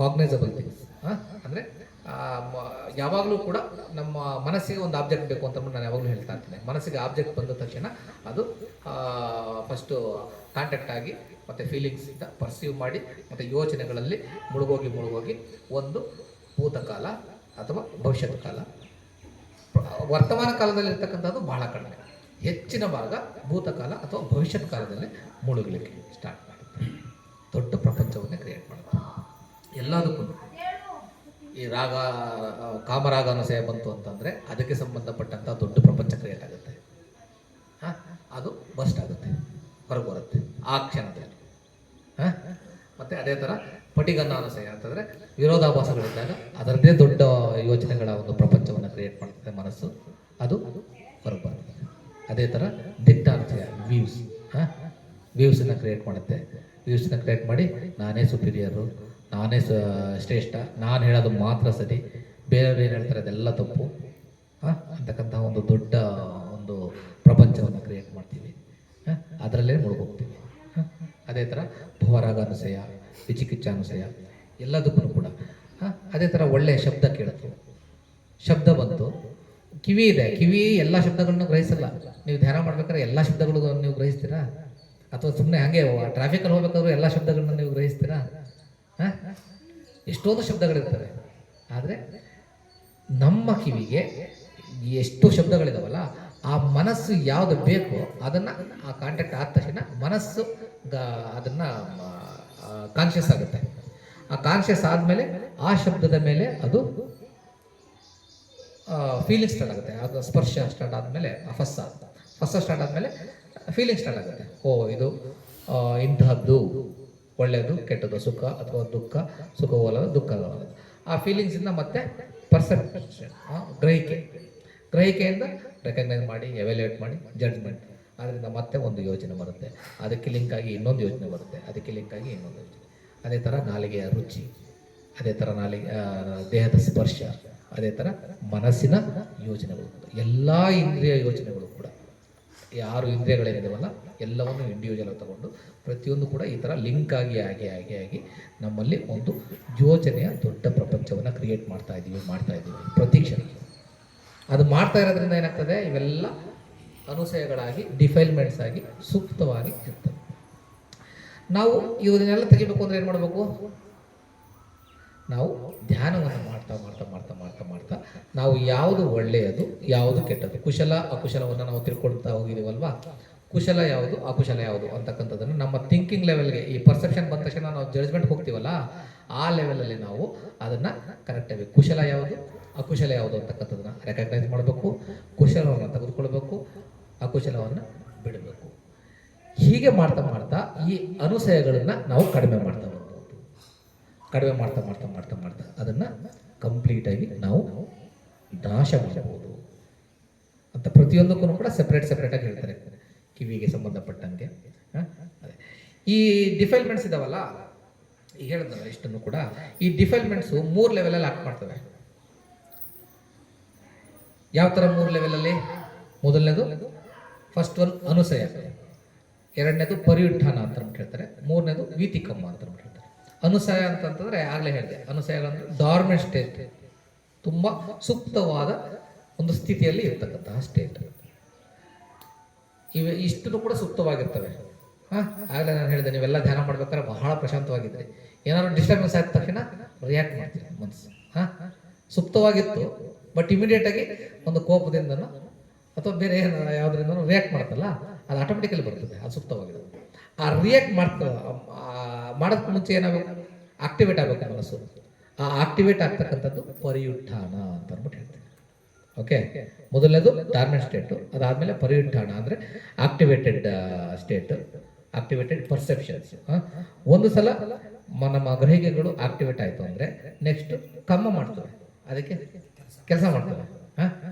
cognizable things. ಅಂದರೆ ಯಾವಾಗಲೂ ಕೂಡ ನಮ್ಮ ಮನಸ್ಸಿಗೆ ಒಂದು ಆಬ್ಜೆಕ್ಟ್ ಬೇಕು ಅಂತ ನಾನು ಯಾವಾಗಲೂ ಹೇಳ್ತಾ ಇರ್ತೇನೆ. ಮನಸ್ಸಿಗೆ ಆಬ್ಜೆಕ್ಟ್ ಬಂದ ತಕ್ಷಣ ಅದು ಫಸ್ಟು ಕಾಂಟ್ಯಾಕ್ಟ್ ಆಗಿ ಮತ್ತು ಫೀಲಿಂಗ್ಸಿಂದ ಪರ್ಸೀವ್ ಮಾಡಿ ಮತ್ತು ಯೋಚನೆಗಳಲ್ಲಿ ಮುಳುಗೋಗಿ ಒಂದು ಭೂತಕಾಲ ಅಥವಾ ಭವಿಷ್ಯತ್ ಕಾಲ, ವರ್ತಮಾನ ಕಾಲದಲ್ಲಿ ಇರ್ತಕ್ಕಂಥದ್ದು ಬಹಳ ಕಡಿಮೆ, ಹೆಚ್ಚಿನ ಭಾಗ ಭೂತಕಾಲ ಅಥವಾ ಭವಿಷ್ಯತ್ ಕಾಲದಲ್ಲಿ ಮುಳುಗಲಿಕ್ಕೆ ಸ್ಟಾರ್ಟ್ ಮಾಡುತ್ತೆ. ದೊಡ್ಡ ಪ್ರಪಂಚವನ್ನೇ ಕ್ರಿಯೇಟ್ ಮಾಡುತ್ತೆ. ಎಲ್ಲದಕ್ಕೂ ಈ ರಾಗ, ಕಾಮರಾಗ ಅನುಸಯ ಬಂತು ಅಂತಂದರೆ ಅದಕ್ಕೆ ಸಂಬಂಧಪಟ್ಟಂಥ ದೊಡ್ಡ ಪ್ರಪಂಚ ಕ್ರಿಯೇಟ್ ಆಗುತ್ತೆ. ಅದು ಬಸ್ಟ್ ಆಗುತ್ತೆ, ಹೊರಗೆ ಬರುತ್ತೆ ಆ ಕ್ಷಣದಲ್ಲಿ. ಮತ್ತು ಅದೇ ಥರ ಪಟಿಗನ್ನ ಅನುಸಯ ಅಂತಂದರೆ ವಿರೋಧಾಭಾಸಗಳಿದ್ದಾಗ ಅದರದ್ದೇ ದೊಡ್ಡ ಯೋಚನೆಗಳ ಒಂದು ಪ್ರಪಂಚವನ್ನು ಕ್ರಿಯೇಟ್ ಮಾಡ್ತದೆ ಮನಸ್ಸು, ಅದು ಹೊರಗೆ ಬರುತ್ತೆ. ಅದೇ ಥರ ದಿಟ್ಟ ಅನುಸಯ ವ್ಯೂಸನ್ನು ಕ್ರಿಯೇಟ್ ಮಾಡುತ್ತೆ. ವ್ಯೂಸನ್ನು ಕ್ರಿಯೇಟ್ ಮಾಡಿ ನಾನೇ ಸುಪೀರಿಯರು, ನಾನೇ ಶ್ರೇಷ್ಠ, ನಾನು ಹೇಳೋದು ಮಾತ್ರ ಸರಿ, ಬೇರೆಯವ್ರು ಏನು ಹೇಳ್ತಾರೆ ಅದೆಲ್ಲ ತಪ್ಪು ಅಂತಕ್ಕಂಥ ಒಂದು ದೊಡ್ಡ ಒಂದು ಪ್ರಪಂಚವನ್ನು ಕ್ರಿಯೇಟ್ ಮಾಡ್ತೀವಿ. ಅದರಲ್ಲೇ ಮುಳುಗೋಗ್ತೀವಿ. ಅದೇ ಥರ ಭವರಾಗಾನುಸಯ, ವಿಚಿಕಿಚ್ಛಾನುಸಯ, ಎಲ್ಲದಕ್ಕೂ ಕೂಡ ಅದೇ ಥರ ಒಳ್ಳೆಯ ಶಬ್ದ ಕೇಳುತ್ತೆ. ಶಬ್ದ ಬಂತು, ಕಿವಿ ಇದೆ, ಕಿವಿ ಎಲ್ಲ ಶಬ್ದಗಳನ್ನು ಗ್ರಹಿಸಲ್ಲ. ನೀವು ಧ್ಯಾನ ಮಾಡ್ಬೇಕಾದ್ರೆ ಎಲ್ಲ ಶಬ್ದಗಳು ನೀವು ಗ್ರಹಿಸ್ತೀರಾ? ಅಥವಾ ಸುಮ್ಮನೆ ಹಾಗೆ ಟ್ರಾಫಿಕಲ್ಲಿ ಹೋಗ್ಬೇಕಾದ್ರೂ ಎಲ್ಲ ಶಬ್ದಗಳನ್ನ ನೀವು ಗ್ರಹಿಸ್ತೀರಾ? ಎಷ್ಟೊಂದು ಶಬ್ದಗಳಿರ್ತವೆ. ಆದರೆ ನಮ್ಮ ಕಿವಿಗೆ ಎಷ್ಟು ಶಬ್ದಗಳಿದಾವಲ್ಲ, ಆ ಮನಸ್ಸು ಯಾವುದು ಬೇಕೋ ಅದನ್ನು, ಆ ಕಾಂಟ್ಯಾಕ್ಟ್ ಆದ ತಕ್ಷಣ ಮನಸ್ಸು ಅದನ್ನು ಕಾನ್ಷಿಯಸ್ ಆಗುತ್ತೆ. ಆ ಕಾನ್ಷಿಯಸ್ ಆದಮೇಲೆ ಆ ಶಬ್ದದ ಮೇಲೆ ಅದು ಫೀಲಿಂಗ್ ಸ್ಟಾರ್ಟ್ ಆಗುತ್ತೆ. ಅದು ಸ್ಪರ್ಶ ಸ್ಟಾರ್ಟ್ ಆದಮೇಲೆ ಫಸ್ಸ ಸ್ಟಾರ್ಟ್ ಆದಮೇಲೆ ಫೀಲಿಂಗ್ ಸ್ಟಾರ್ಟ್ ಆಗುತ್ತೆ. ಓ ಇದು ಇಂತಹದ್ದು, ಒಳ್ಳೆಯದು ಕೆಟ್ಟದ್ದು, ಸುಖ ಅಥವಾ ದುಃಖ, ಸುಖವಲ್ಲದ ದುಃಖವಲ್ಲದು. ಆ ಫೀಲಿಂಗ್ಸಿಂದ ಮತ್ತೆ ಪರ್ಸೆಪ್ಷನ್, ಗ್ರಹಿಕೆಯಿಂದ ರೆಕಗ್ನೈಸ್ ಮಾಡಿ ಎವ್ಯಾಲ್ಯೂಯೇಟ್ ಮಾಡಿ ಜಡ್ಜ್ಮೆಂಟ್. ಅದರಿಂದ ಮತ್ತೆ ಒಂದು ಯೋಚನೆ ಬರುತ್ತೆ, ಅದಕ್ಕೆ ಲಿಂಕ್ ಆಗಿ ಇನ್ನೊಂದು ಯೋಚನೆ ಬರುತ್ತೆ, ಅದಕ್ಕೆ ಲಿಂಕ್ ಆಗಿ ಇನ್ನೊಂದು ಯೋಚನೆ. ಅದೇ ಥರ ನಾಲಿಗೆಯ ರುಚಿ, ಅದೇ ಥರ ದೇಹದ ಸ್ಪರ್ಶ, ಅದೇ ಥರ ಮನಸ್ಸಿನ ಯೋಚನೆಗಳು, ಎಲ್ಲ ಇಂದ್ರಿಯ ಯೋಚನೆಗಳು ಕೂಡ, ಯಾರು ಇಂದ್ರಿಯಗಳೇನಿದಾವಲ್ಲ ಎಲ್ಲವನ್ನು ಇಂಡಿವಿಜುವಲ್ ತಗೊಂಡು ಪ್ರತಿಯೊಂದು ಕೂಡ ಈ ಥರ ಲಿಂಕ್ ಆಗಿ ನಮ್ಮಲ್ಲಿ ಒಂದು ಯೋಚನೆಯ ದೊಡ್ಡ ಪ್ರಪಂಚವನ್ನು ಕ್ರಿಯೇಟ್ ಮಾಡ್ತಾ ಇದ್ದೀವಿ ಪ್ರತಿ ಕ್ಷಣ. ಅದು ಮಾಡ್ತಾ ಇರೋದ್ರಿಂದ ಏನಾಗ್ತದೆ, ಇವೆಲ್ಲ ಅನುಸಯಗಳಾಗಿ ಡಿಫೈಲ್ಮೆಂಟ್ಸ್ ಆಗಿ ಸೂಕ್ತವಾಗಿ ಇರ್ತವೆ. ನಾವು ಇವನ್ನೆಲ್ಲ ತೆಗಿಬೇಕು ಅಂದರೆ ಏನು ಮಾಡಬೇಕು? ನಾವು ಧ್ಯಾನವನ್ನು ಮಾಡ್ತಾ ಮಾಡ್ತಾ ಮಾಡ್ತಾ ಮಾಡ್ತಾ ಮಾಡ್ತಾ ನಾವು ಯಾವುದು ಒಳ್ಳೆಯದು ಯಾವುದು ಕೆಟ್ಟದ್ದು, ಕುಶಲ ಅಕುಶಲವನ್ನು ನಾವು ತಿಳ್ಕೊಳ್ತಾ ಹೋಗಿದ್ದೀವಲ್ವಾ. ಕುಶಲ ಯಾವುದು ಅಕುಶಲ ಯಾವುದು ಅಂತಕ್ಕಂಥದ್ದನ್ನು ನಮ್ಮ ಥಿಂಕಿಂಗ್ ಲೆವೆಲ್ಗೆ, ಈ ಪರ್ಸೆಪ್ಷನ್ ಬಂದ ತಕ್ಷಣ ನಾವು ಜಡ್ಜ್ಮೆಂಟ್ ಹೋಗ್ತೀವಲ್ಲ, ಆ ಲೆವೆಲಲ್ಲಿ ನಾವು ಅದನ್ನು ಕರೆಕ್ಟಾಗಿ ಕುಶಲ ಯಾವುದು ಅಕುಶಲ ಯಾವುದು ಅಂತಕ್ಕಂಥದ್ದನ್ನು ರೆಕಗ್ನೈಸ್ ಮಾಡಬೇಕು, ಕುಶಲವನ್ನು ತೆಗೆದುಕೊಳ್ಬೇಕು, ಅಕುಶಲವನ್ನು ಬಿಡಬೇಕು. ಹೀಗೆ ಮಾಡ್ತಾ ಮಾಡ್ತಾ ಈ ಅನುಸಯಗಳನ್ನು ನಾವು ಕಡಿಮೆ ಮಾಡ್ತಾ ಬರ್ಬೋದು. ಕಡಿಮೆ ಮಾಡ್ತಾ ಮಾಡ್ತಾ ಮಾಡ್ತಾ ಮಾಡ್ತಾ ಅದನ್ನು ಕಂಪ್ಲೀಟಾಗಿ ನಾವು ನಾಶ ಮಾಡಬಹುದು ಅಂತ ಪ್ರತಿಯೊಂದಕ್ಕೂ ಕೂಡ ಸೆಪ್ರೇಟಾಗಿ ಹೇಳ್ತಾರೆ, ಕಿವಿಗೆ ಸಂಬಂಧಪಟ್ಟಂಗೆ. ಅದೇ ಈ ಡಿಫೈಲ್ಮೆಂಟ್ಸ್ ಇದಾವಲ್ಲ, ಈಗ ಹೇಳಿದ್ನಲ್ಲ ಇಷ್ಟನ್ನು ಕೂಡ, ಈ ಡಿಫೈಲ್ಮೆಂಟ್ಸು 3 ಲೆವೆಲಲ್ಲಿ ಆಕ್ಟ್ ಮಾಡ್ತವೆ. ಯಾವ ಥರ 3 ಲೆವೆಲಲ್ಲಿ? ಮೊದಲನೇದು ಫಸ್ಟ್ ಒನ್ ಅನುಸಯ, ಎರಡನೇದು ಪರಿಯುತ್ಥಾನ ಅಂತ ಹೇಳ್ತಾರೆ, ಮೂರನೇದು ವೀತಿಕಮ್ಮ ಅಂತ ಹೇಳ್ತಾರೆ. ಅನುಸಯ ಅಂತಂತಂದ್ರೆ ಆಗಲೇ ಹೇಳಿದೆ, ಅನುಸಯ ಅಂದರೆ ಡಾರ್ಮೆಂಟ್ ಸ್ಟೇಟ್, ತುಂಬ ಸೂಕ್ತವಾದ ಒಂದು ಸ್ಥಿತಿಯಲ್ಲಿ ಇರ್ತಕ್ಕಂತಹ ಸ್ಟೇಟ್. ಇಷ್ಟು ಕೂಡ ಸೂಕ್ತವಾಗಿರ್ತವೆ. ಆಗಲೇ ನಾನು ಹೇಳಿದೆ, ನೀವೆಲ್ಲ ಧ್ಯಾನ ಮಾಡ್ಬೇಕಾದ್ರೆ ಬಹಳ ಪ್ರಶಾಂತವಾಗಿದ್ರಿ, ಏನಾದ್ರು ಡಿಸ್ಟರ್ಬೆನ್ಸ್ ಆದ ತಕ್ಷಣ ರಿಯಾಕ್ಟ್ ಮಾಡ್ತೀವಿ ಮನಸ್ಸು. ಸೂಕ್ತವಾಗಿತ್ತು, ಬಟ್ ಇಮಿಡಿಯೇಟಾಗಿ ಒಂದು ಕೋಪದಿಂದನೋ ಅಥವಾ ಬೇರೆ ಯಾವುದರಿಂದನೋ ರಿಯಾಕ್ಟ್ ಮಾಡ್ತಲ್ಲ, ಅದು ಆಟೋಮೆಟಿಕಲಿ ಬರ್ತದೆ, ಅದು ಸೂಕ್ತವಾಗಿರೋದು. ಆ ರಿಯಾಕ್ಟ್ ಮಾಡೋದಕ್ಕೆ ಮುಂಚೆ ಏನಾಗಬೇಕು? ಆಕ್ಟಿವೇಟ್ ಆಗಬೇಕು ಮನಸ್ಸು. ಆ ಆಕ್ಟಿವೇಟ್ ಆಗ್ತಕ್ಕಂಥದ್ದು ಪರಿಯುತ್ಥಾನ ಅಂತ ಅಂದ್ಬಿಟ್ಟು ಹೇಳ್ತೀವಿ. ಓಕೆ, ಮೊದಲನೇದು ಡಾರ್ಮೆಂಟ್ ಸ್ಟೇಟು, ಅದಾದಮೇಲೆ ಪರಿಯುತ್ಥಾನ ಅಂದರೆ ಆಕ್ಟಿವೇಟೆಡ್ ಸ್ಟೇಟ್, ಆಕ್ಟಿವೇಟೆಡ್ ಪರ್ಸೆಪ್ಷನ್ಸ್. ಒಂದು ಸಲ ನಮ್ಮ ಗ್ರಹಿಕೆಗಳು ಆಕ್ಟಿವೇಟ್ ಆಯಿತು ಅಂದರೆ ನೆಕ್ಸ್ಟ್ ಕಮ್ಮ ಮಾಡ್ತವೆ, ಅದಕ್ಕೆ ಕೆಲಸ ಮಾಡ್ತವೆ.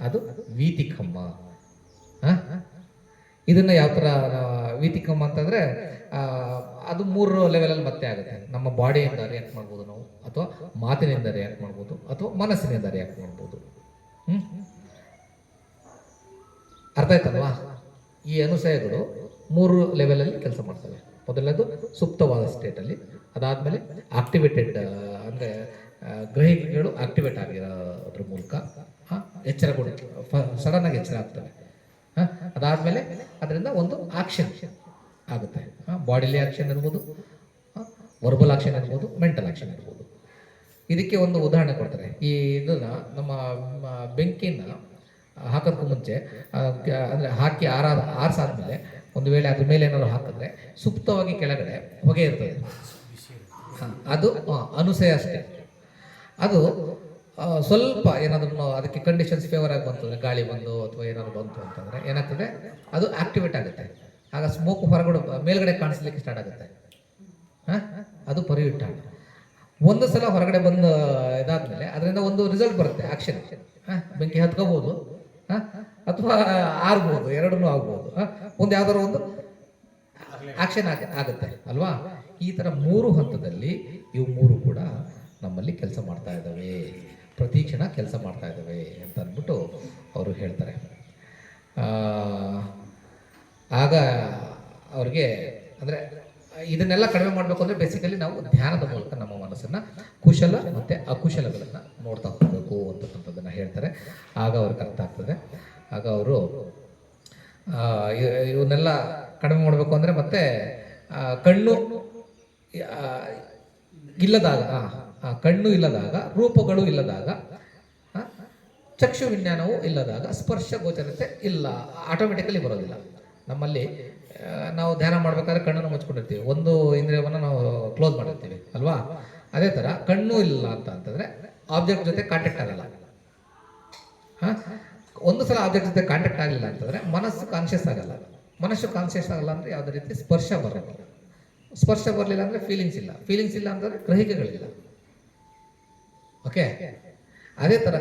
ಅದು ವೀತಿಕಮ್ಮ. ಇದನ್ನು ಯಾವ ಥರ ವೀತಿಕಮ್ಮ ಅಂತಂದರೆ ಅದು 3 ಲೆವೆಲಲ್ಲಿ ಮತ್ತೆ ಆಗುತ್ತೆ. ನಮ್ಮ ಬಾಡಿಯಿಂದ ರಿಯಾಕ್ಟ್ ಮಾಡ್ಬೋದು ನಾವು, ಅಥವಾ ಮಾತಿನಿಂದ ರಿಯಾಕ್ಟ್ ಮಾಡ್ಬೋದು, ಅಥವಾ ಮನಸ್ಸಿನಿಂದ ರಿಯಾಕ್ಟ್ ಮಾಡ್ಬೋದು. ಅರ್ಥ ಆಯ್ತಲ್ವಾ? ಈ ಅನುಸಯಗಳು 3 ಲೆವೆಲಲ್ಲಿ ಕೆಲಸ ಮಾಡ್ತವೆ. ಮೊದಲನೇದು ಸುಪ್ತವಾದ ಸ್ಟೇಟಲ್ಲಿ, ಅದಾದಮೇಲೆ ಆಕ್ಟಿವೇಟೆಡ್ ಅಂದರೆ ಗ್ರಹಿಕೆಗಳು ಆಕ್ಟಿವೇಟ್ ಆಗಿರೋದ್ರ ಮೂಲಕ ಎಚ್ಚರಗೊಳ್ಳುತ್ತೆ, ಸಡನ್ನಾಗಿ ಎಚ್ಚರ ಆಗ್ತವೆ. ಅದಾದಮೇಲೆ ಅದರಿಂದ ಒಂದು ಆಕ್ಷನ್ ಆಗುತ್ತೆ. ಬಾಡಿಲಿ ಆಕ್ಷನ್ ಇರ್ಬೋದು, ವರ್ಬಲ್ ಆಕ್ಷನ್ ಇರ್ಬೋದು, ಮೆಂಟಲ್ ಆಕ್ಷನ್ ಇರ್ಬೋದು. ಇದಕ್ಕೆ ಒಂದು ಉದಾಹರಣೆ ಕೊಡ್ತಾರೆ. ಈ ಇದನ್ನು ನಮ್ಮ ಬೆಂಕಿನ ಹಾಕೋದಕ್ಕೂ ಮುಂಚೆ ಅಂದರೆ ಹಾಕಿ ಆರಿಸಾದ್ಮೇಲೆ ಒಂದು ವೇಳೆ ಅದ್ರ ಮೇಲೆ ಏನಾದ್ರು ಹಾಕಿದ್ರೆ ಸುಪ್ತವಾಗಿ ಕೆಳಗಡೆ ಹೊಗೆ ಇರ್ತದೆ, ಅದು ಅನುಸಯ ಅಷ್ಟೇ. ಅದು ಸ್ವಲ್ಪ ಏನಾದರೂ ಅದಕ್ಕೆ ಕಂಡೀಷನ್ಸ್ ಫೇವರ್ ಆಗಿ ಬಂತು ಅಂದರೆ, ಗಾಳಿ ಬಂದು ಅಥವಾ ಏನಾದ್ರು ಬಂತು ಅಂತಂದರೆ ಏನಾಗ್ತದೆ, ಅದು ಆಕ್ಟಿವೇಟ್ ಆಗುತ್ತೆ. ಆಗ ಸ್ಮೋಕ್ ಹೊರಗಡೆ ಮೇಲ್ಗಡೆ ಕಾಣಿಸ್ಲಿಕ್ಕೆ ಸ್ಟಾರ್ಟ್ ಆಗುತ್ತೆ. ಅದು ಪರಿಯುತ್ಥಾನ. ಒಂದು ಸಲ ಹೊರಗಡೆ ಬಂದು ಇದಾದ್ಮೇಲೆ ಅದರಿಂದ ಒಂದು ರಿಸಲ್ಟ್ ಬರುತ್ತೆ, ಆಕ್ಷನ್. ಬೆಂಕಿ ಹತ್ಕೋಬೋದು ಅಥವಾ ಆರ್ಬೋದು, ಎರಡನ್ನೂ ಆಗ್ಬೋದು. ಒಂದು ಯಾವ್ದಾದ್ರು ಒಂದು ಆಕ್ಷನ್ ಆಗುತ್ತೆ ಅಲ್ವಾ? ಈ ಥರ 3 ಹಂತದಲ್ಲಿ ಇವು 3 ಕೂಡ ನಮ್ಮಲ್ಲಿ ಕೆಲಸ ಮಾಡ್ತಾ ಇದ್ದಾವೆ, ಪ್ರತಿ ಕ್ಷಣ ಕೆಲಸ ಮಾಡ್ತಾ ಇದ್ದಾವೆ ಅಂತ ಅಂದ್ಬಿಟ್ಟು ಅವರು ಹೇಳ್ತಾರೆ. ಆಗ ಅವ್ರಿಗೆ ಅಂದರೆ ಇದನ್ನೆಲ್ಲ ಕಡಿಮೆ ಮಾಡಬೇಕು ಅಂದರೆ ಬೇಸಿಕಲಿ ನಾವು ಧ್ಯಾನದ ಮೂಲಕ ನಮ್ಮ ಮನಸ್ಸನ್ನು ಕುಶಲ ಮತ್ತು ಅಕುಶಲಗಳನ್ನು ನೋಡ್ತಾ ಹೋಗಬೇಕು ಅಂತಕ್ಕಂಥದ್ದನ್ನು ಹೇಳ್ತಾರೆ. ಆಗ ಅವ್ರಿಗೆ ಅರ್ಥ ಆಗ್ತದೆ. ಆಗ ಅವರು ಇವನ್ನೆಲ್ಲ ಕಡಿಮೆ ಮಾಡಬೇಕು ಅಂದರೆ ಮತ್ತೆ ಕಣ್ಣು ಇಲ್ಲದಾಗ, ಕಣ್ಣು ಇಲ್ಲದಾಗ, ರೂಪಗಳು ಇಲ್ಲದಾಗ, ಚಕ್ಷು ವಿಜ್ಞಾನವು ಇಲ್ಲದಾಗ ಸ್ಪರ್ಶ ಗೋಚರತೆ ಇಲ್ಲ, ಆಟೋಮೆಟಿಕಲಿ ಬರೋದಿಲ್ಲ. ನಮ್ಮಲ್ಲಿ ನಾವು ಧ್ಯಾನ ಮಾಡ್ಬೇಕಾದ್ರೆ ಕಣ್ಣನ್ನು ಮುಚ್ಕೊಂಡಿರ್ತೀವಿ, ಒಂದು ಇಂದ್ರಿಯವನ್ನು ನಾವು ಕ್ಲೋಸ್ ಮಾಡಿರ್ತೀವಿ ಅಲ್ವಾ? ಅದೇ ಥರ ಕಣ್ಣು ಇಲ್ಲ ಅಂತಂದರೆ ಆಬ್ಜೆಕ್ಟ್ ಜೊತೆ ಕಾಂಟ್ಯಾಕ್ಟ್ ಆಗಲ್ಲ. ಒಂದು ಸಲ ಆಬ್ಜೆಕ್ಟ್ ಜೊತೆ ಕಾಂಟ್ಯಾಕ್ಟ್ ಆಗಲಿಲ್ಲ ಅಂತಂದರೆ ಮನಸ್ಸು ಕಾನ್ಷಿಯಸ್ ಆಗಲ್ಲ. ಮನಸ್ಸು ಕಾನ್ಷಿಯಸ್ ಆಗಲ್ಲ ಅಂದರೆ ಯಾವುದೇ ರೀತಿ ಸ್ಪರ್ಶ ಬರಲ್ಲ. ಸ್ಪರ್ಶ ಬರಲಿಲ್ಲ ಅಂದರೆ ಫೀಲಿಂಗ್ಸ್ ಇಲ್ಲ. ಫೀಲಿಂಗ್ಸ್ ಇಲ್ಲ ಅಂತಂದರೆ ಗ್ರಹಿಕೆಗಳಿಲ್ಲ. ಓಕೆ, ಅದೇ ಥರ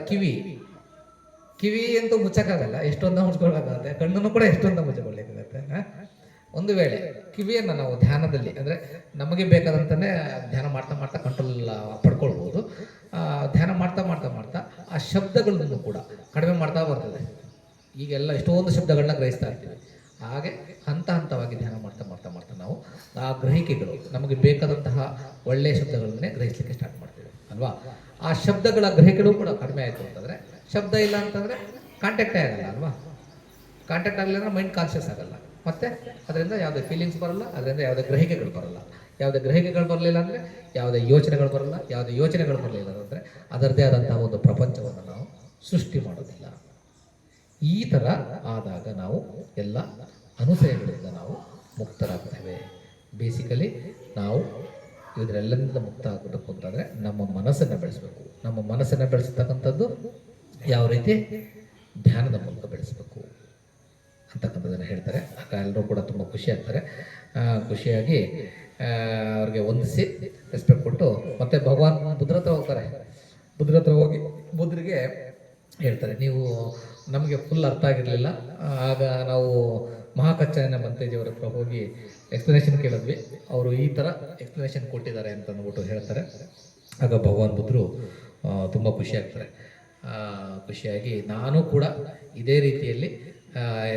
ಕಿವಿ ಅಂತೂ ಮುಚ್ಚಕ್ಕಾಗಲ್ಲ, ಎಷ್ಟೊಂದು ಮುಚ್ಕೊಳ್ಳೋಕ್ಕಾಗತ್ತೆ. ಕಣ್ಣನ್ನು ಕೂಡ ಎಷ್ಟೊಂದು ಮುಚ್ಚಿಕೊಳ್ಳಿಕ್ಕಾಗತ್ತೆ. ಒಂದು ವೇಳೆ ಕಿವಿಯನ್ನು ನಾವು ಧ್ಯಾನದಲ್ಲಿ ಅಂದರೆ ನಮಗೆ ಬೇಕಾದಂತಲೇ ಧ್ಯಾನ ಮಾಡ್ತಾ ಮಾಡ್ತಾ ಕಂಟ್ರೋಲ್ ಪಡ್ಕೊಳ್ಬೋದು. ಧ್ಯಾನ ಮಾಡ್ತಾ ಮಾಡ್ತಾ ಮಾಡ್ತಾ ಆ ಶಬ್ದಗಳನ್ನು ಕೂಡ ಕಡಿಮೆ ಮಾಡ್ತಾ ಬರ್ತದೆ. ಈಗೆಲ್ಲ ಎಷ್ಟೊಂದು ಶಬ್ದಗಳನ್ನ ಗ್ರಹಿಸ್ತಾ ಇರ್ತೀವಿ. ಹಾಗೆ ಹಂತವಾಗಿ ಧ್ಯಾನ ಮಾಡ್ತಾ ಮಾಡ್ತಾ ಮಾಡ್ತಾ ನಾವು ಆ ಗ್ರಹಿಕೆಗಳು ನಮಗೆ ಬೇಕಾದಂತಹ ಒಳ್ಳೆಯ ಶಬ್ದಗಳನ್ನೇ ಗ್ರಹಿಸಲಿಕ್ಕೆ ಸ್ಟಾರ್ಟ್ ಮಾಡ್ತೀವಿ ಅಲ್ವಾ? ಆ ಶಬ್ದಗಳ ಗ್ರಹಿಕೆಗಳು ಕೂಡ ಕಡಿಮೆ ಆಯಿತು ಅಂತಂದರೆ, ಶಬ್ದ ಇಲ್ಲ ಅಂತಂದರೆ ಕಾಂಟ್ಯಾಕ್ಟೇ ಆಗಲ್ಲ ಅಲ್ವಾ? ಕಾಂಟ್ಯಾಕ್ಟ್ ಆಗಲಿಲ್ಲ ಅಂದರೆ ಮೈಂಡ್ ಕಾನ್ಷಿಯಸ್ ಆಗಲ್ಲ. ಮತ್ತು ಅದರಿಂದ ಯಾವುದೇ ಫೀಲಿಂಗ್ಸ್ ಬರಲ್ಲ, ಅದರಿಂದ ಯಾವುದೇ ಗ್ರಹಿಕೆಗಳು ಬರಲ್ಲ. ಯಾವುದೇ ಗ್ರಹಿಕೆಗಳು ಬರಲಿಲ್ಲ ಅಂದರೆ ಯಾವುದೇ ಯೋಚನೆಗಳು ಬರಲ್ಲ. ಯಾವುದೇ ಯೋಚನೆಗಳು ಬರಲಿಲ್ಲ ಅಂದರೆ ಅದರದ್ದೇ ಆದಂತಹ ಒಂದು ಪ್ರಪಂಚವನ್ನು ನಾವು ಸೃಷ್ಟಿ ಮಾಡೋದಿಲ್ಲ. ಈ ಥರ ಆದಾಗ ನಾವು ಎಲ್ಲ ಅನುಸಯಗಳಿಂದ ನಾವು ಮುಕ್ತರಾಗ್ತೇವೆ. ಬೇಸಿಕಲಿ ನಾವು ಇದರೆಲ್ಲದಿಂದ ಮುಕ್ತ ಆಗಬೇಕು ಅಂತಂದರೆ ನಮ್ಮ ಮನಸ್ಸನ್ನು ಬೆಳೆಸಬೇಕು. ನಮ್ಮ ಮನಸ್ಸನ್ನು ಬೆಳೆಸ್ತಕ್ಕಂಥದ್ದು ಯಾವ ರೀತಿ? ಧ್ಯಾನದ ಮೂಲಕ ಬೆಳೆಸಬೇಕು ಅಂತಕ್ಕಂಥದ್ದನ್ನು ಹೇಳ್ತಾರೆ. ಆಗ ಎಲ್ಲರೂ ಕೂಡ ತುಂಬ ಖುಷಿ ಆಗ್ತಾರೆ. ಖುಷಿಯಾಗಿ ಅವ್ರಿಗೆ ವಂದಿಸಿ ರೆಸ್ಪೆಕ್ಟ್ ಕೊಟ್ಟು ಮತ್ತೆ ಭಗವಾನ್ ಬುದ್ಧರ ಹತ್ರ ಹೋಗ್ತಾರೆ. ಬುದ್ಧರ ಹತ್ರ ಹೋಗಿ ಬುದ್ಧರಿಗೆ ಹೇಳ್ತಾರೆ, ನೀವು ನಮಗೆ ಫುಲ್ ಅರ್ಥ ಆಗಿರಲಿಲ್ಲ, ಆಗ ನಾವು ಮಹಾಕಚ್ಚಾಯನ ಮಂತೇಜಿಯವರ ಹತ್ರ ಹೋಗಿ ಎಕ್ಸ್ಪ್ಲನೇಷನ್ ಕೇಳಿದ್ವಿ, ಅವರು ಈ ಥರ ಎಕ್ಸ್ಪ್ಲನೇಷನ್ ಕೊಟ್ಟಿದ್ದಾರೆ ಅಂತ ಅಂದ್ಬಿಟ್ಟು ಹೇಳ್ತಾರೆ. ಆಗ ಭಗವಾನ್ ಬುದ್ಧರು ತುಂಬ ಖುಷಿಯಾಗ್ತಾರೆ. ಖುಷಿಯಾಗಿ ನಾನು ಕೂಡ ಇದೇ ರೀತಿಯಲ್ಲಿ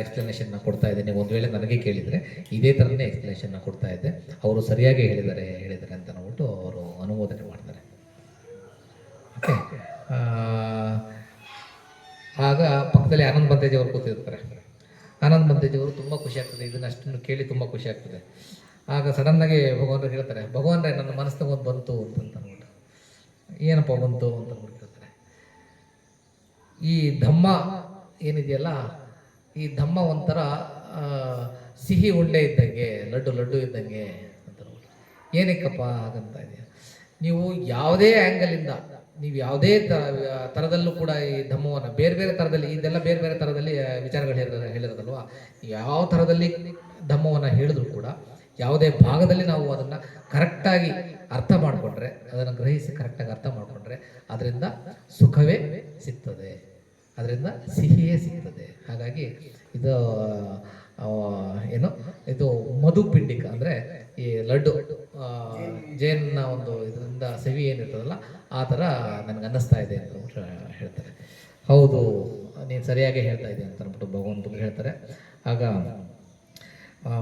ಎಕ್ಸ್ಪ್ಲನೇಷನ್ನ ಕೊಡ್ತಾ ಇದ್ದೇನೆ. ಒಂದು ವೇಳೆ ನನಗೆ ಕೇಳಿದರೆ ಇದೇ ಥರನೇ ಎಕ್ಸ್ಪ್ಲನೇಷನ್ನ ಕೊಡ್ತಾ ಇದ್ದೆ, ಅವರು ಸರಿಯಾಗಿ ಹೇಳಿದ್ದಾರೆ ಅಂತ ಅಂದ್ಬಿಟ್ಟು ಅವರು ಅನುಮೋದನೆ ಮಾಡ್ತಾರೆ. ಓಕೆ. ಆಗ ಪಕ್ಕದಲ್ಲಿ ಆನಂದ್ ಬಂತೇಜಿ ಅವರು ಕೂತಿರ್ತಾರೆ. ಆನಂದ್ ಬಂತೇಜಿ ಅವರು ತುಂಬ ಖುಷಿ ಆಗ್ತದೆ, ಇದನ್ನ ಅಷ್ಟನ್ನು ಕೇಳಿ ತುಂಬ ಖುಷಿ ಆಗ್ತದೆ. ಆಗ ಸಡನ್ನಾಗಿ ಭಗವಾನ್ರು ಹೇಳ್ತಾರೆ, ಭಗವಾನ್ರೆ ನನ್ನ ಮನಸ್ಸಿನಾಗ ಒಂದು ಬಂತು ಅಂತ ಅಂದ್ಬಿಟ್ಟು. ಏನಪ್ಪ ಬಂತು ಅಂತ ಅಂದ್ಬಿಟ್ಟು ಹೇಳ್ತಾರೆ, ಈ ಧಮ್ಮ ಏನಿದೆಯಲ್ಲ, ಈ ಧಮ್ಮ ಒಂಥರ ಸಿಹಿ ಉಂಡೆ ಇದ್ದಂಗೆ, ಲಡ್ಡು ಇದ್ದಂಗೆ ಅಂತ ಅಂದ್ಬಿಟ್ಟು. ಏನಕ್ಕಪ್ಪ ಹಾಗಂತ ಇದೆಯಾ? ನೀವು ಯಾವುದೇ ಆ್ಯಂಗಲಿಂದ, ನೀವು ಯಾವುದೇ ಥರದಲ್ಲೂ ಕೂಡ ಈ ಧಮ್ಮವನ್ನು ಬೇರೆ ಬೇರೆ ಥರದಲ್ಲಿ, ಇದೆಲ್ಲ ಬೇರೆ ಬೇರೆ ಥರದಲ್ಲಿ ವಿಚಾರಗಳು ಹೇಳಿರೋದಲ್ವ, ಯಾವ ಥರದಲ್ಲಿ ಧಮ್ಮವನ್ನು ಹೇಳಿದ್ರು ಕೂಡ ಯಾವುದೇ ಭಾಗದಲ್ಲಿ ನಾವು ಅದನ್ನು ಕರೆಕ್ಟಾಗಿ ಅರ್ಥ ಮಾಡಿಕೊಂಡ್ರೆ, ಅದನ್ನು ಗ್ರಹಿಸಿ ಕರೆಕ್ಟಾಗಿ ಅರ್ಥ ಮಾಡಿಕೊಂಡ್ರೆ ಅದರಿಂದ ಸುಖವೇ ಸಿಗ್ತದೆ, ಅದರಿಂದ ಸಿಹಿಯೇ ಸಿಗ್ತದೆ. ಹಾಗಾಗಿ ಇದು ಏನು, ಇದು ಮಧುಪಿಂಡಿಕ ಅಂದರೆ ಈ ಲಡ್ಡು, ಜೇನಿನ ಒಂದು ಇದರಿಂದ ಸವಿ ಏನಿರ್ತದಲ್ಲ ಆ ಥರ ನನಗೆ ಅನ್ನಿಸ್ತಾ ಇದೆ ಅಂತ ಹೇಳ್ತಾರೆ. ಹೌದು, ನೀನು ಸರಿಯಾಗಿ ಹೇಳ್ತಾ ಇದ್ದೆ ಅಂತ ಅಂದ್ಬಿಟ್ಟು ಭಗವಂತನಿಗೆ ಹೇಳ್ತಾರೆ. ಆಗ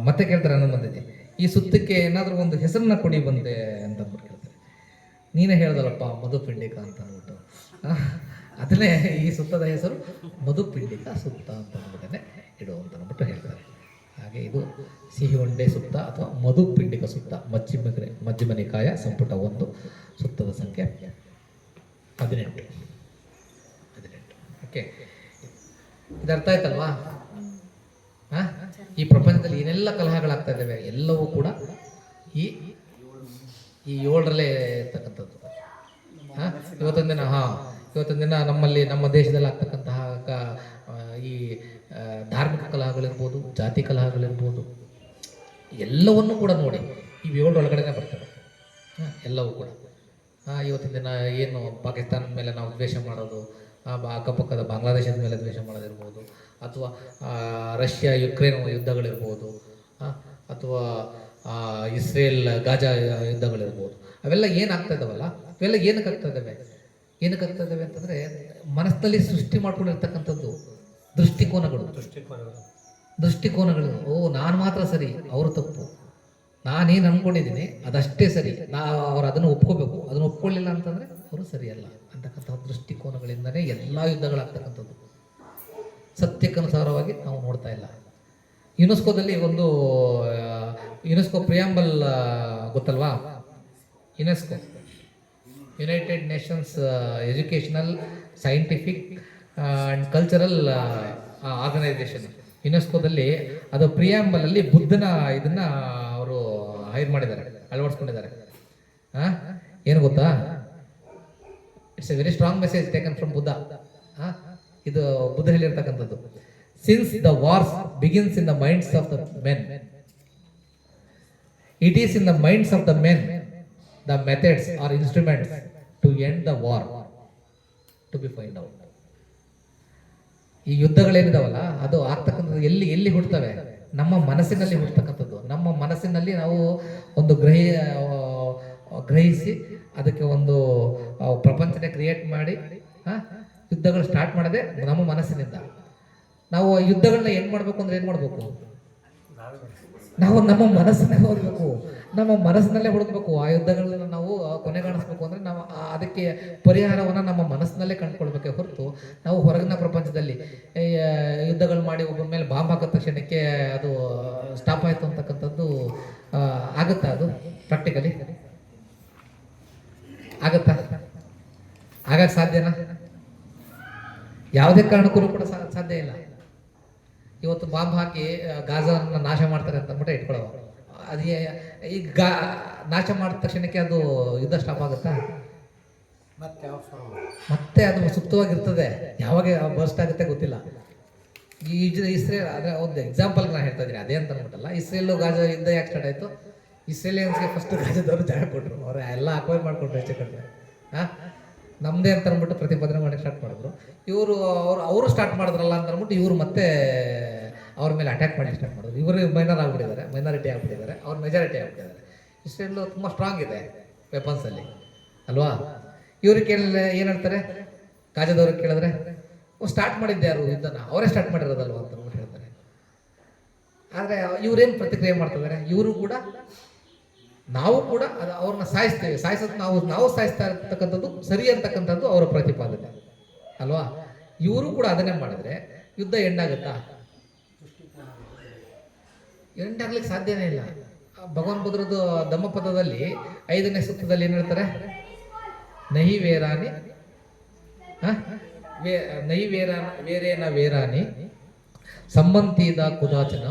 ಮತ್ತೆ ಕೇಳ್ತಾರೆ ಅನ್ನೋ ಬಂದಿದ್ದೆ, ಈ ಸುತ್ತಕ್ಕೆ ಏನಾದರೂ ಒಂದು ಹೆಸರನ್ನ ಕೊಡಿ ಬಂದೆ ಅಂತ ಅಂದ್ಬಿಟ್ಟು ಕೇಳ್ತಾರೆ. ನೀನೇ ಹೇಳ್ದಲ್ಲಪ್ಪ ಮಧುಪಿಂಡಿಕ ಅಂತ ಅಂದ್ಬಿಟ್ಟು, ಅದನ್ನೇ ಈ ಸುತ್ತದ ಹೆಸರು ಮಧುಪಿಂಡಿಕ ಸುತ್ತ ಅಂತ ಅಂದ್ಬಿಟ್ಟೇ ಇಡು ಅಂತ ಅಂದ್ಬಿಟ್ಟು ಹೇಳ್ತಾರೆ. ಹಾಗೆ ಇದು ಸಿಹಿ ಉಂಡೆ ಸುತ್ತ ಅಥವಾ ಮಧುಪಿಂಡಿಕ ಸುತ್ತ, ಮಜ್ಜಿಮ ನಿಕಾಯ ಸಂಪುಟ 1, ಸುತ್ತದ ಸಂಖ್ಯೆ 18. ಓಕೆ, ಇದು ಅರ್ಥ ಆಯ್ತಲ್ವಾ? ಈ ಪ್ರಪಂಚದಲ್ಲಿ ಏನೆಲ್ಲ ಕಲಹಗಳಾಗ್ತಾ ಇದ್ದಾವೆ ಎಲ್ಲವೂ ಕೂಡ ಈ 7ರಲ್ಲೇ ಇರ್ತಕ್ಕಂಥದ್ದು. ಇವತ್ತೊಂದು ದಿನ ನಮ್ಮಲ್ಲಿ, ನಮ್ಮ ದೇಶದಲ್ಲಿ ಆಗ್ತಕ್ಕಂತಹ ಈ ಧಾರ್ಮಿಕ ಕಲಹಗಳಿರ್ಬೋದು, ಜಾತಿ ಕಲಹಗಳಿರ್ಬೋದು, ಎಲ್ಲವನ್ನೂ ಕೂಡ ನೋಡಿ ಈ 7ರೊಳಗಡೆನೆ ಬರ್ತವೆ ಎಲ್ಲವೂ ಕೂಡ. ಇವತ್ತಿನ ದಿನ ಏನು ಪಾಕಿಸ್ತಾನದ ಮೇಲೆ ನಾವು ದ್ವೇಷ ಮಾಡೋದು, ಅಕ್ಕಪಕ್ಕದ ಬಾಂಗ್ಲಾದೇಶದ ಮೇಲೆ ದ್ವೇಷ ಮಾಡೋದಿರ್ಬೋದು, ಅಥವಾ ರಷ್ಯಾ ಯುಕ್ರೇನ್ ಯುದ್ಧಗಳಿರ್ಬೋದು, ಅಥವಾ ಇಸ್ರೇಲ್ ಗಾಜಾ ಯುದ್ಧಗಳಿರ್ಬೋದು, ಅವೆಲ್ಲ ಏನಾಗ್ತಾ ಇದ್ದಾವಲ್ಲ, ಇವೆಲ್ಲ ಏನಕ್ಕಾಗ್ತಾ ಇದ್ದಾವೆ ಅಂತಂದರೆ ಮನಸ್ಸಿನಲ್ಲಿ ಸೃಷ್ಟಿ ಮಾಡ್ಕೊಂಡಿರ್ತಕ್ಕಂಥದ್ದು ದೃಷ್ಟಿಕೋನಗಳು. ನಾನು ಮಾತ್ರ ಸರಿ, ಅವರು ತಪ್ಪು, ನಾನೇನು ಅಂದ್ಕೊಂಡಿದ್ದೀನಿ ಅದಷ್ಟೇ ಸರಿ, ಅವ್ರು ಅದನ್ನು ಒಪ್ಕೋಬೇಕು, ಅದನ್ನು ಒಪ್ಕೊಳ್ಳಿಲ್ಲ ಅಂತಂದರೆ ಅವರು ಸರಿಯಲ್ಲ ಅಂತಕ್ಕಂಥ ದೃಷ್ಟಿಕೋನಗಳಿಂದನೇ ಎಲ್ಲ ಯುದ್ಧಗಳಾಗ್ತಕ್ಕಂಥದ್ದು. ಸತ್ಯಕ್ಕನುಸಾರವಾಗಿ ನಾವು ನೋಡ್ತಾ ಇಲ್ಲ. ಯುನೆಸ್ಕೋದಲ್ಲಿ ಒಂದು ಯುನೆಸ್ಕೋ ಪ್ರಿಯಾಂಬಲ್ ಗೊತ್ತಲ್ವಾ? UNESCO United Nations Educational, Scientific and Cultural Organisation. ಯುನೆಸ್ಕೋದಲ್ಲಿ ಅದು ಪ್ರಿಯಾಂಬಲಲ್ಲಿ ಬುದ್ಧನ ಇದನ್ನು ಅವರು ಹೈರ್ ಮಾಡಿದ್ದಾರೆ, ಅಳವಡಿಸ್ಕೊಂಡಿದ್ದಾರೆ. ಏನು ಗೊತ್ತಾ? It's a very strong message taken from Buddha. ಇದು ಬುದ್ಧ ಹೇಳಿರ್ತಕ್ಕಂಥದ್ದು. Since the wars begins in the minds of the men, it is in the minds of the men the methods are instruments to end the war to be find out. ಈ ಯುದ್ಧಗಳೇನಿದಾವಲ್ಲ ಅದು ಆಗ್ತಕ್ಕಂಥದ್ದು ಎಲ್ಲಿ ಹುಡ್ತವೆ? ನಮ್ಮ ಮನಸ್ಸಿನಲ್ಲಿ ಹುಡ್ತಕ್ಕಂಥದ್ದು. ನಮ್ಮ ಮನಸ್ಸಿನಲ್ಲಿ ನಾವು ಒಂದು ಗ್ರಹಿಸಿ ಅದಕ್ಕೆ ಒಂದು ಪ್ರಪಂಚನೇ ಕ್ರಿಯೇಟ್ ಮಾಡಿ ಯುದ್ಧಗಳು ಸ್ಟಾರ್ಟ್ ಮಾಡೋದೇ ನಮ್ಮ ಮನಸ್ಸಿನಿಂದ. ನಾವು ಯುದ್ಧಗಳನ್ನ ಏನು ಮಾಡಬೇಕು ಅಂದರೆ ಏನು ಮಾಡಬೇಕು? ನಾವು ನಮ್ಮ ಮನಸ್ಸನ್ನೇ ಓದಬೇಕು, ನಮ್ಮ ಮನಸ್ಸಿನಲ್ಲೇ ಹುಡುಕ್ಬೇಕು. ಆ ಯುದ್ಧಗಳನ್ನ ನಾವು ಕೊನೆಗಾಣಿಸ್ಬೇಕು ಅಂದರೆ ನಾವು ಅದಕ್ಕೆ ಪರಿಹಾರವನ್ನು ನಮ್ಮ ಮನಸ್ಸಿನಲ್ಲೇ ಕಂಡುಕೊಳ್ಬೇಕೆ ಹೊರತು ನಾವು ಹೊರಗಿನ ಪ್ರಪಂಚದಲ್ಲಿ ಈ, ಯುದ್ಧಗಳು ಮಾಡಿ ಒಬ್ಬರ ಮೇಲೆ ಬಾಂಬ್ ಹಾಕಿದ ತಕ್ಷಣಕ್ಕೆ ಅದು ಸ್ಟಾಪ್ ಆಯಿತು ಅಂತಕ್ಕಂಥದ್ದು ಆಗುತ್ತಾ? ಅದು ಪ್ರಾಕ್ಟಿಕಲಿ ಆಗತ್ತಾ? ಆಗಕ್ಕೆ ಸಾಧ್ಯನಾ? ಯಾವುದೇ ಕಾರಣಕ್ಕೂ ಕೂಡ ಸಾಧ್ಯ ಇಲ್ಲ. ಇವತ್ತು ಬಾಂಬ್ ಹಾಕಿ ಗಾಜಾನ ನಾಶ ಮಾಡ್ತಾರೆ ಅಂತ ಅಂದ್ಬಿಟ್ಟು ಇಟ್ಕೊಳ್ಳೋ, ಅದು ಈಗ ನಾಶ ಮಾಡಿದ ತಕ್ಷಣಕ್ಕೆ ಅದು ಯುದ್ಧ ಸ್ಟಾಪ್ ಆಗುತ್ತಾ? ಮತ್ತೆ ಯಾವ ಮತ್ತೆ ಅದು ಸುಪ್ತವಾಗಿರ್ತದೆ, ಯಾವಾಗ ಬರ್ಸ್ಟ್ ಆಗುತ್ತೆ ಗೊತ್ತಿಲ್ಲ. ಈ ಇಸ್ರೇಲ್ ಆದರೆ ಒಂದು ಎಕ್ಸಾಂಪಲ್ಗೆ ನಾನು ಹೇಳ್ತಾ ಇದ್ದೀನಿ, ಅದೇ ಅಂತ ಅಂದ್ಬಿಟ್ಟಲ್ಲ. ಇಸ್ರೇಲು ಗಾಜಾ ಯುದ್ಧ ಯಾಕೆ ಸ್ಟಾರ್ಟ್ ಆಯಿತು? ಇಸ್ರೇಲಿಯನ್ಸ್ಗೆ ಫಸ್ಟ್ ಗಾಜಾದವರು ಜಾಗ ಕೊಟ್ಟರು, ಅವ್ರು ಎಲ್ಲ ಅಕ್ವೈರ್ ಮಾಡಿಕೊಂಡ್ರು ಹೆಚ್ಚು ಕಡಿಮೆ. ಹಾಂ, ನಮ್ಮದೇ ಅಂತ ಅಂದ್ಬಿಟ್ಟು ಪ್ರತಿಪಾದನೆ ಮಾಡಿ ಸ್ಟಾರ್ಟ್ ಮಾಡಿದ್ರು. ಅವರು ಸ್ಟಾರ್ಟ್ ಮಾಡಿದ್ರಲ್ಲ ಅಂತ ಅಂದ್ಬಿಟ್ಟು ಇವರು ಮತ್ತೆ ಅವ್ರ ಮೇಲೆ ಅಟ್ಯಾಕ್ ಮಾಡಿ ಸ್ಟಾರ್ಟ್ ಮಾಡಿದ್ರು. ಇವರು ಮೈನಾರಿಟಿ ಆಗಿಬಿಟ್ಟಿದ್ದಾರೆ, ಅವ್ರು ಮೆಜಾರಿಟಿ ಆಗಿಬಿಟ್ಟಿದ್ದಾರೆ. ಇಸ್ರೇಲು ತುಂಬ ಸ್ಟ್ರಾಂಗ್ ಇದೆ ವೆಪನ್ಸಲ್ಲಿ ಅಲ್ವಾ? ಇವ್ರಿಗೆ ಕೇಳಿದ್ರೆ ಏನು ಹೇಳ್ತಾರೆ? ಗಾಜಾದವ್ರಿಗೆ ಕೇಳಿದ್ರೆ ಸ್ಟಾರ್ಟ್ ಮಾಡಿದ್ದೆ ಯಾರು ಯುದ್ಧನ? ಅವರೇ ಸ್ಟಾರ್ಟ್ ಮಾಡಿರೋದಲ್ವ ಅಂತ ಅಂದ್ಬಿಟ್ಟು ಹೇಳ್ತಾರೆ. ಆದರೆ ಇವ್ರೇನು ಪ್ರತಿಕ್ರಿಯೆ ಮಾಡ್ತಿದ್ದಾರೆ? ಇವರು ಕೂಡ ನಾವು ಕೂಡ ಅದು ಅವ್ರನ್ನ ಸಾಯಿಸ್ತೇವೆ, ಸಾಯಿಸೋದು ನಾವು ಸಾಯಿಸ್ತಾ ಇರ್ತಕ್ಕಂಥದ್ದು ಸರಿ ಅಂತಕ್ಕಂಥದ್ದು ಅವರ ಪ್ರತಿಪಾದನೆ ಅಲ್ವಾ? ಇವರು ಕೂಡ ಅದನ್ನೇ ಮಾಡಿದ್ರೆ ಯುದ್ಧ ಎಂಡಾಗುತ್ತಾ? ಎಂಡಾಗ್ಲಿಕ್ಕೆ ಸಾಧ್ಯನೇ ಇಲ್ಲ. ಭಗವಾನ್ ಬುದ್ಧರದ್ದು ಧಮ್ಮಪದದಲ್ಲಿ 5ನೇ ಸೂತ್ರದಲ್ಲಿ ಏನು ಹೇಳ್ತಾರೆ? ನಹಿ ವೇರಾನಿ ನಹಿ ವೇರೇನ ವೇರಾನಿ ಸಂಬಂತಿದ ಕುದಾಚನ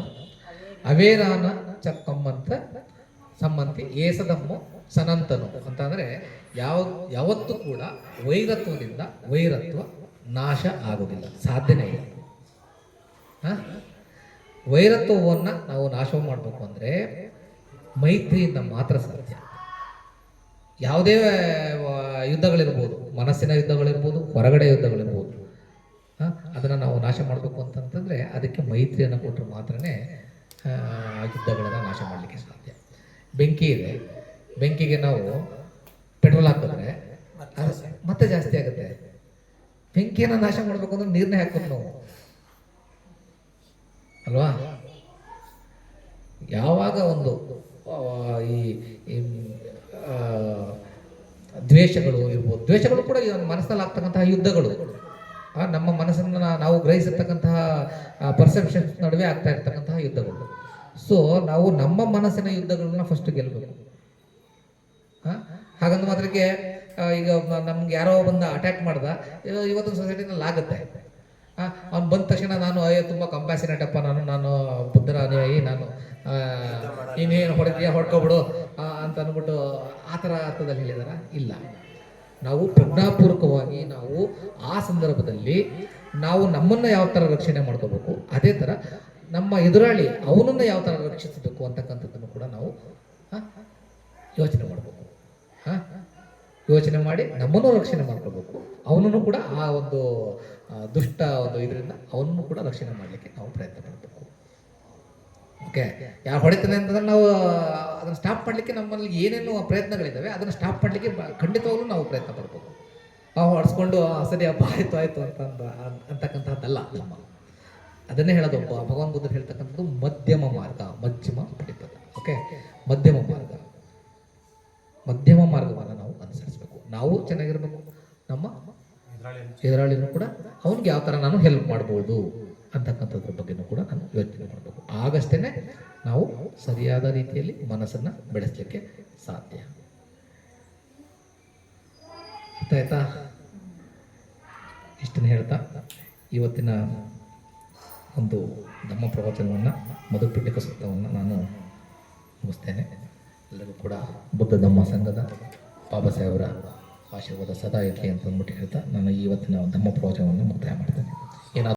ಅವೇರಾನ ಚಕ್ಕಮ್ಮಂತ ಸಂಬಂಧಿ ಏಸದಮ್ಮು ಸನಂತನು ಅಂತಂದರೆ ಯಾವತ್ತೂ ಕೂಡ ವೈರತ್ವದಿಂದ ವೈರತ್ವ ನಾಶ ಆಗೋದಿಲ್ಲ, ಸಾಧ್ಯನೇ ಇಲ್ಲ. ವೈರತ್ವವನ್ನು ನಾವು ನಾಶ ಮಾಡಬೇಕು ಅಂದರೆ ಮೈತ್ರಿಯಿಂದ ಮಾತ್ರ ಸಾಧ್ಯ. ಯಾವುದೇ ಯುದ್ಧಗಳಿರ್ಬೋದು, ಮನಸ್ಸಿನ ಯುದ್ಧಗಳಿರ್ಬೋದು, ಹೊರಗಡೆ ಯುದ್ಧಗಳಿರ್ಬೋದು, ಅದನ್ನು ನಾವು ನಾಶ ಮಾಡಬೇಕು ಅಂತಂತಂದರೆ ಅದಕ್ಕೆ ಮೈತ್ರಿಯನ್ನು ಕೊಟ್ಟರೆ ಮಾತ್ರನೇ ಯುದ್ಧಗಳನ್ನು ನಾಶ ಮಾಡಲಿಕ್ಕೆ ಸಾಧ್ಯ. ಬೆಂಕಿ ಇದೆ, ಬೆಂಕಿಗೆ ನಾವು ಪೆಟ್ರೋಲ್ ಹಾಕಿದ್ರೆ ಮತ್ತೆ ಜಾಸ್ತಿ ಆಗುತ್ತೆ. ಬೆಂಕಿಯನ್ನು ನಾಶ ಮಾಡಬೇಕು ಅಂದ್ರೆ ನೀರನ್ನೇ ಹಾಕ್ಬೇಕು ನಾವು ಅಲ್ವಾ? ಯಾವಾಗ ಒಂದು ಈ ದ್ವೇಷಗಳು ಇರ್ಬೋದು, ದ್ವೇಷಗಳು ಕೂಡ ಮನಸ್ಸಲ್ಲಿ ಆಗ್ತಕ್ಕಂತಹ ಯುದ್ಧಗಳು, ನಮ್ಮ ಮನಸ್ಸನ್ನು ನಾವು ಗ್ರಹಿಸಿರ್ತಕ್ಕಂತಹ ಪರ್ಸೆಪ್ಷನ್ಸ್ ನಡುವೆ ಆಗ್ತಾ ಇರ್ತಕ್ಕಂತಹ ಯುದ್ಧಗಳು. ಸೊ ನಾವು ನಮ್ಮ ಮನಸ್ಸಿನ ಯುದ್ಧಗಳನ್ನ ಫಸ್ಟ್ ಗೆಲ್ಲಬೇಕು. ಹಾಗಂದ ಮಾತ್ರಕ್ಕೆ ಈಗ ನಮ್ಗೆ ಯಾರೋ ಬಂದ ಅಟ್ಯಾಕ್ ಮಾಡ್ದ, ಇವತ್ತಿನ ಸೊಸೈಟಿನಲ್ಲಿ ಆಗುತ್ತೆ. ಅವ್ನು ಬಂದ ತಕ್ಷಣ ನಾನು ತುಂಬ ಕಂಪ್ಯಾಸಿನೇಟ್ ಅಪ್ಪ, ನಾನು ಬುದ್ಧರ ಅನುಯಾಯಿ, ನಾನು ಇನ್ನೇನು ಹೊಡ್ಕೊಬಿಡು ಅಂತ ಅಂದ್ಬಿಟ್ಟು ಆ ಥರ ಅರ್ಥದಲ್ಲಿ ಹೇಳಿದಾರ? ಇಲ್ಲ. ನಾವು ಪ್ರಜ್ಞಾಪೂರ್ವಕವಾಗಿ ನಾವು ಆ ಸಂದರ್ಭದಲ್ಲಿ ನಾವು ನಮ್ಮನ್ನು ಯಾವ ಥರ ರಕ್ಷಣೆ ಮಾಡ್ಕೋಬೇಕು, ಅದೇ ಥರ ನಮ್ಮ ಎದುರಾಳಿ ಅವನನ್ನು ಯಾವ ಥರ ರಕ್ಷಿಸಬೇಕು ಅಂತಕ್ಕಂಥದ್ದನ್ನು ಕೂಡ ನಾವು ಯೋಚನೆ ಮಾಡಬೇಕು. ಯೋಚನೆ ಮಾಡಿ ನಮ್ಮನ್ನು ರಕ್ಷಣೆ ಮಾಡ್ಕೋಬೇಕು, ಅವನನ್ನು ಕೂಡ ಆ ಒಂದು ದುಷ್ಟ ಒಂದು ಇದರಿಂದ ಅವನನ್ನು ಕೂಡ ರಕ್ಷಣೆ ಮಾಡಲಿಕ್ಕೆ ನಾವು ಪ್ರಯತ್ನ ಮಾಡಬೇಕು. ಓಕೆ, ಯಾರು ಹೊಡಿತಾನೆ ಅಂತಂದ್ರೆ ನಾವು ಅದನ್ನು ಸ್ಟಾಪ್ ಮಾಡಲಿಕ್ಕೆ ನಮ್ಮಲ್ಲಿ ಏನೇನು ಪ್ರಯತ್ನಗಳಿದ್ದಾವೆ ಅದನ್ನು ಸ್ಟಾಪ್ ಮಾಡಲಿಕ್ಕೆ ಖಂಡಿತವಾಗ್ಲೂ ನಾವು ಪ್ರಯತ್ನ ಪಡಬೇಕು. ಹೊಡೆಸ್ಕೊಂಡು ಸರಿ ಅಪ್ಪ ಆಯಿತು ಅಂತಕ್ಕಂಥದ್ದಲ್ಲ ನಮ್ಮ. ಅದನ್ನೇ ಹೇಳೋದು ಭಗವಾನ್ ಬುದ್ಧರು ಹೇಳ್ತಕ್ಕಂಥದ್ದು ಮಧ್ಯಮ ಮಾರ್ಗ, ಮಧ್ಯಮ ಪಡಿತದ. ಓಕೆ, ಮಧ್ಯಮ ಮಾರ್ಗವನ್ನು ನಾವು ಅನುಸರಿಸಬೇಕು. ನಾವು ಚೆನ್ನಾಗಿರ್ಬೇಕು, ನಮ್ಮ ಎದುರಾಳಿನೂ ಕೂಡ ಅವನಿಗೆ ಯಾವ ಥರ ನಾನು ಹೆಲ್ಪ್ ಮಾಡ್ಬೋದು ಅಂತಕ್ಕಂಥದ್ರ ಬಗ್ಗೆನೂ ಕೂಡ ನಾನು ಯೋಚನೆ ಮಾಡಬೇಕು. ಆಗಷ್ಟೇ ನಾವು ಸರಿಯಾದ ರೀತಿಯಲ್ಲಿ ಮನಸ್ಸನ್ನು ಬೆಳೆಸಲಿಕ್ಕೆ ಸಾಧ್ಯ. ಆಯ್ತಾ? ಇಷ್ಟನ್ನು ಹೇಳ್ತಾ ಇವತ್ತಿನ ಒಂದು ಧಮ್ಮ ಪ್ರವಚನವನ್ನು, ಮಧುಪಿಂಡಿಕ ಸೂಕ್ತವನ್ನು ನಾನು ಮುಗಿಸ್ತೇನೆ. ಎಲ್ಲರಿಗೂ ಕೂಡ ಬುದ್ಧ ಧಮ್ಮ ಸಂಘದ ಬಾಬಾ ಸಾಹೇಬರ ಆಶೀರ್ವಾದ ಸದಾ ಇರಲಿ ಅಂತ ಅಂದ್ಬಿಟ್ಟು ಹೇಳ್ತಾ ನಾನು ಇವತ್ತಿನ ಧಮ್ಮ ಪ್ರವಚನವನ್ನು ಮುಕ್ತಾಯ ಮಾಡ್ತೇನೆ.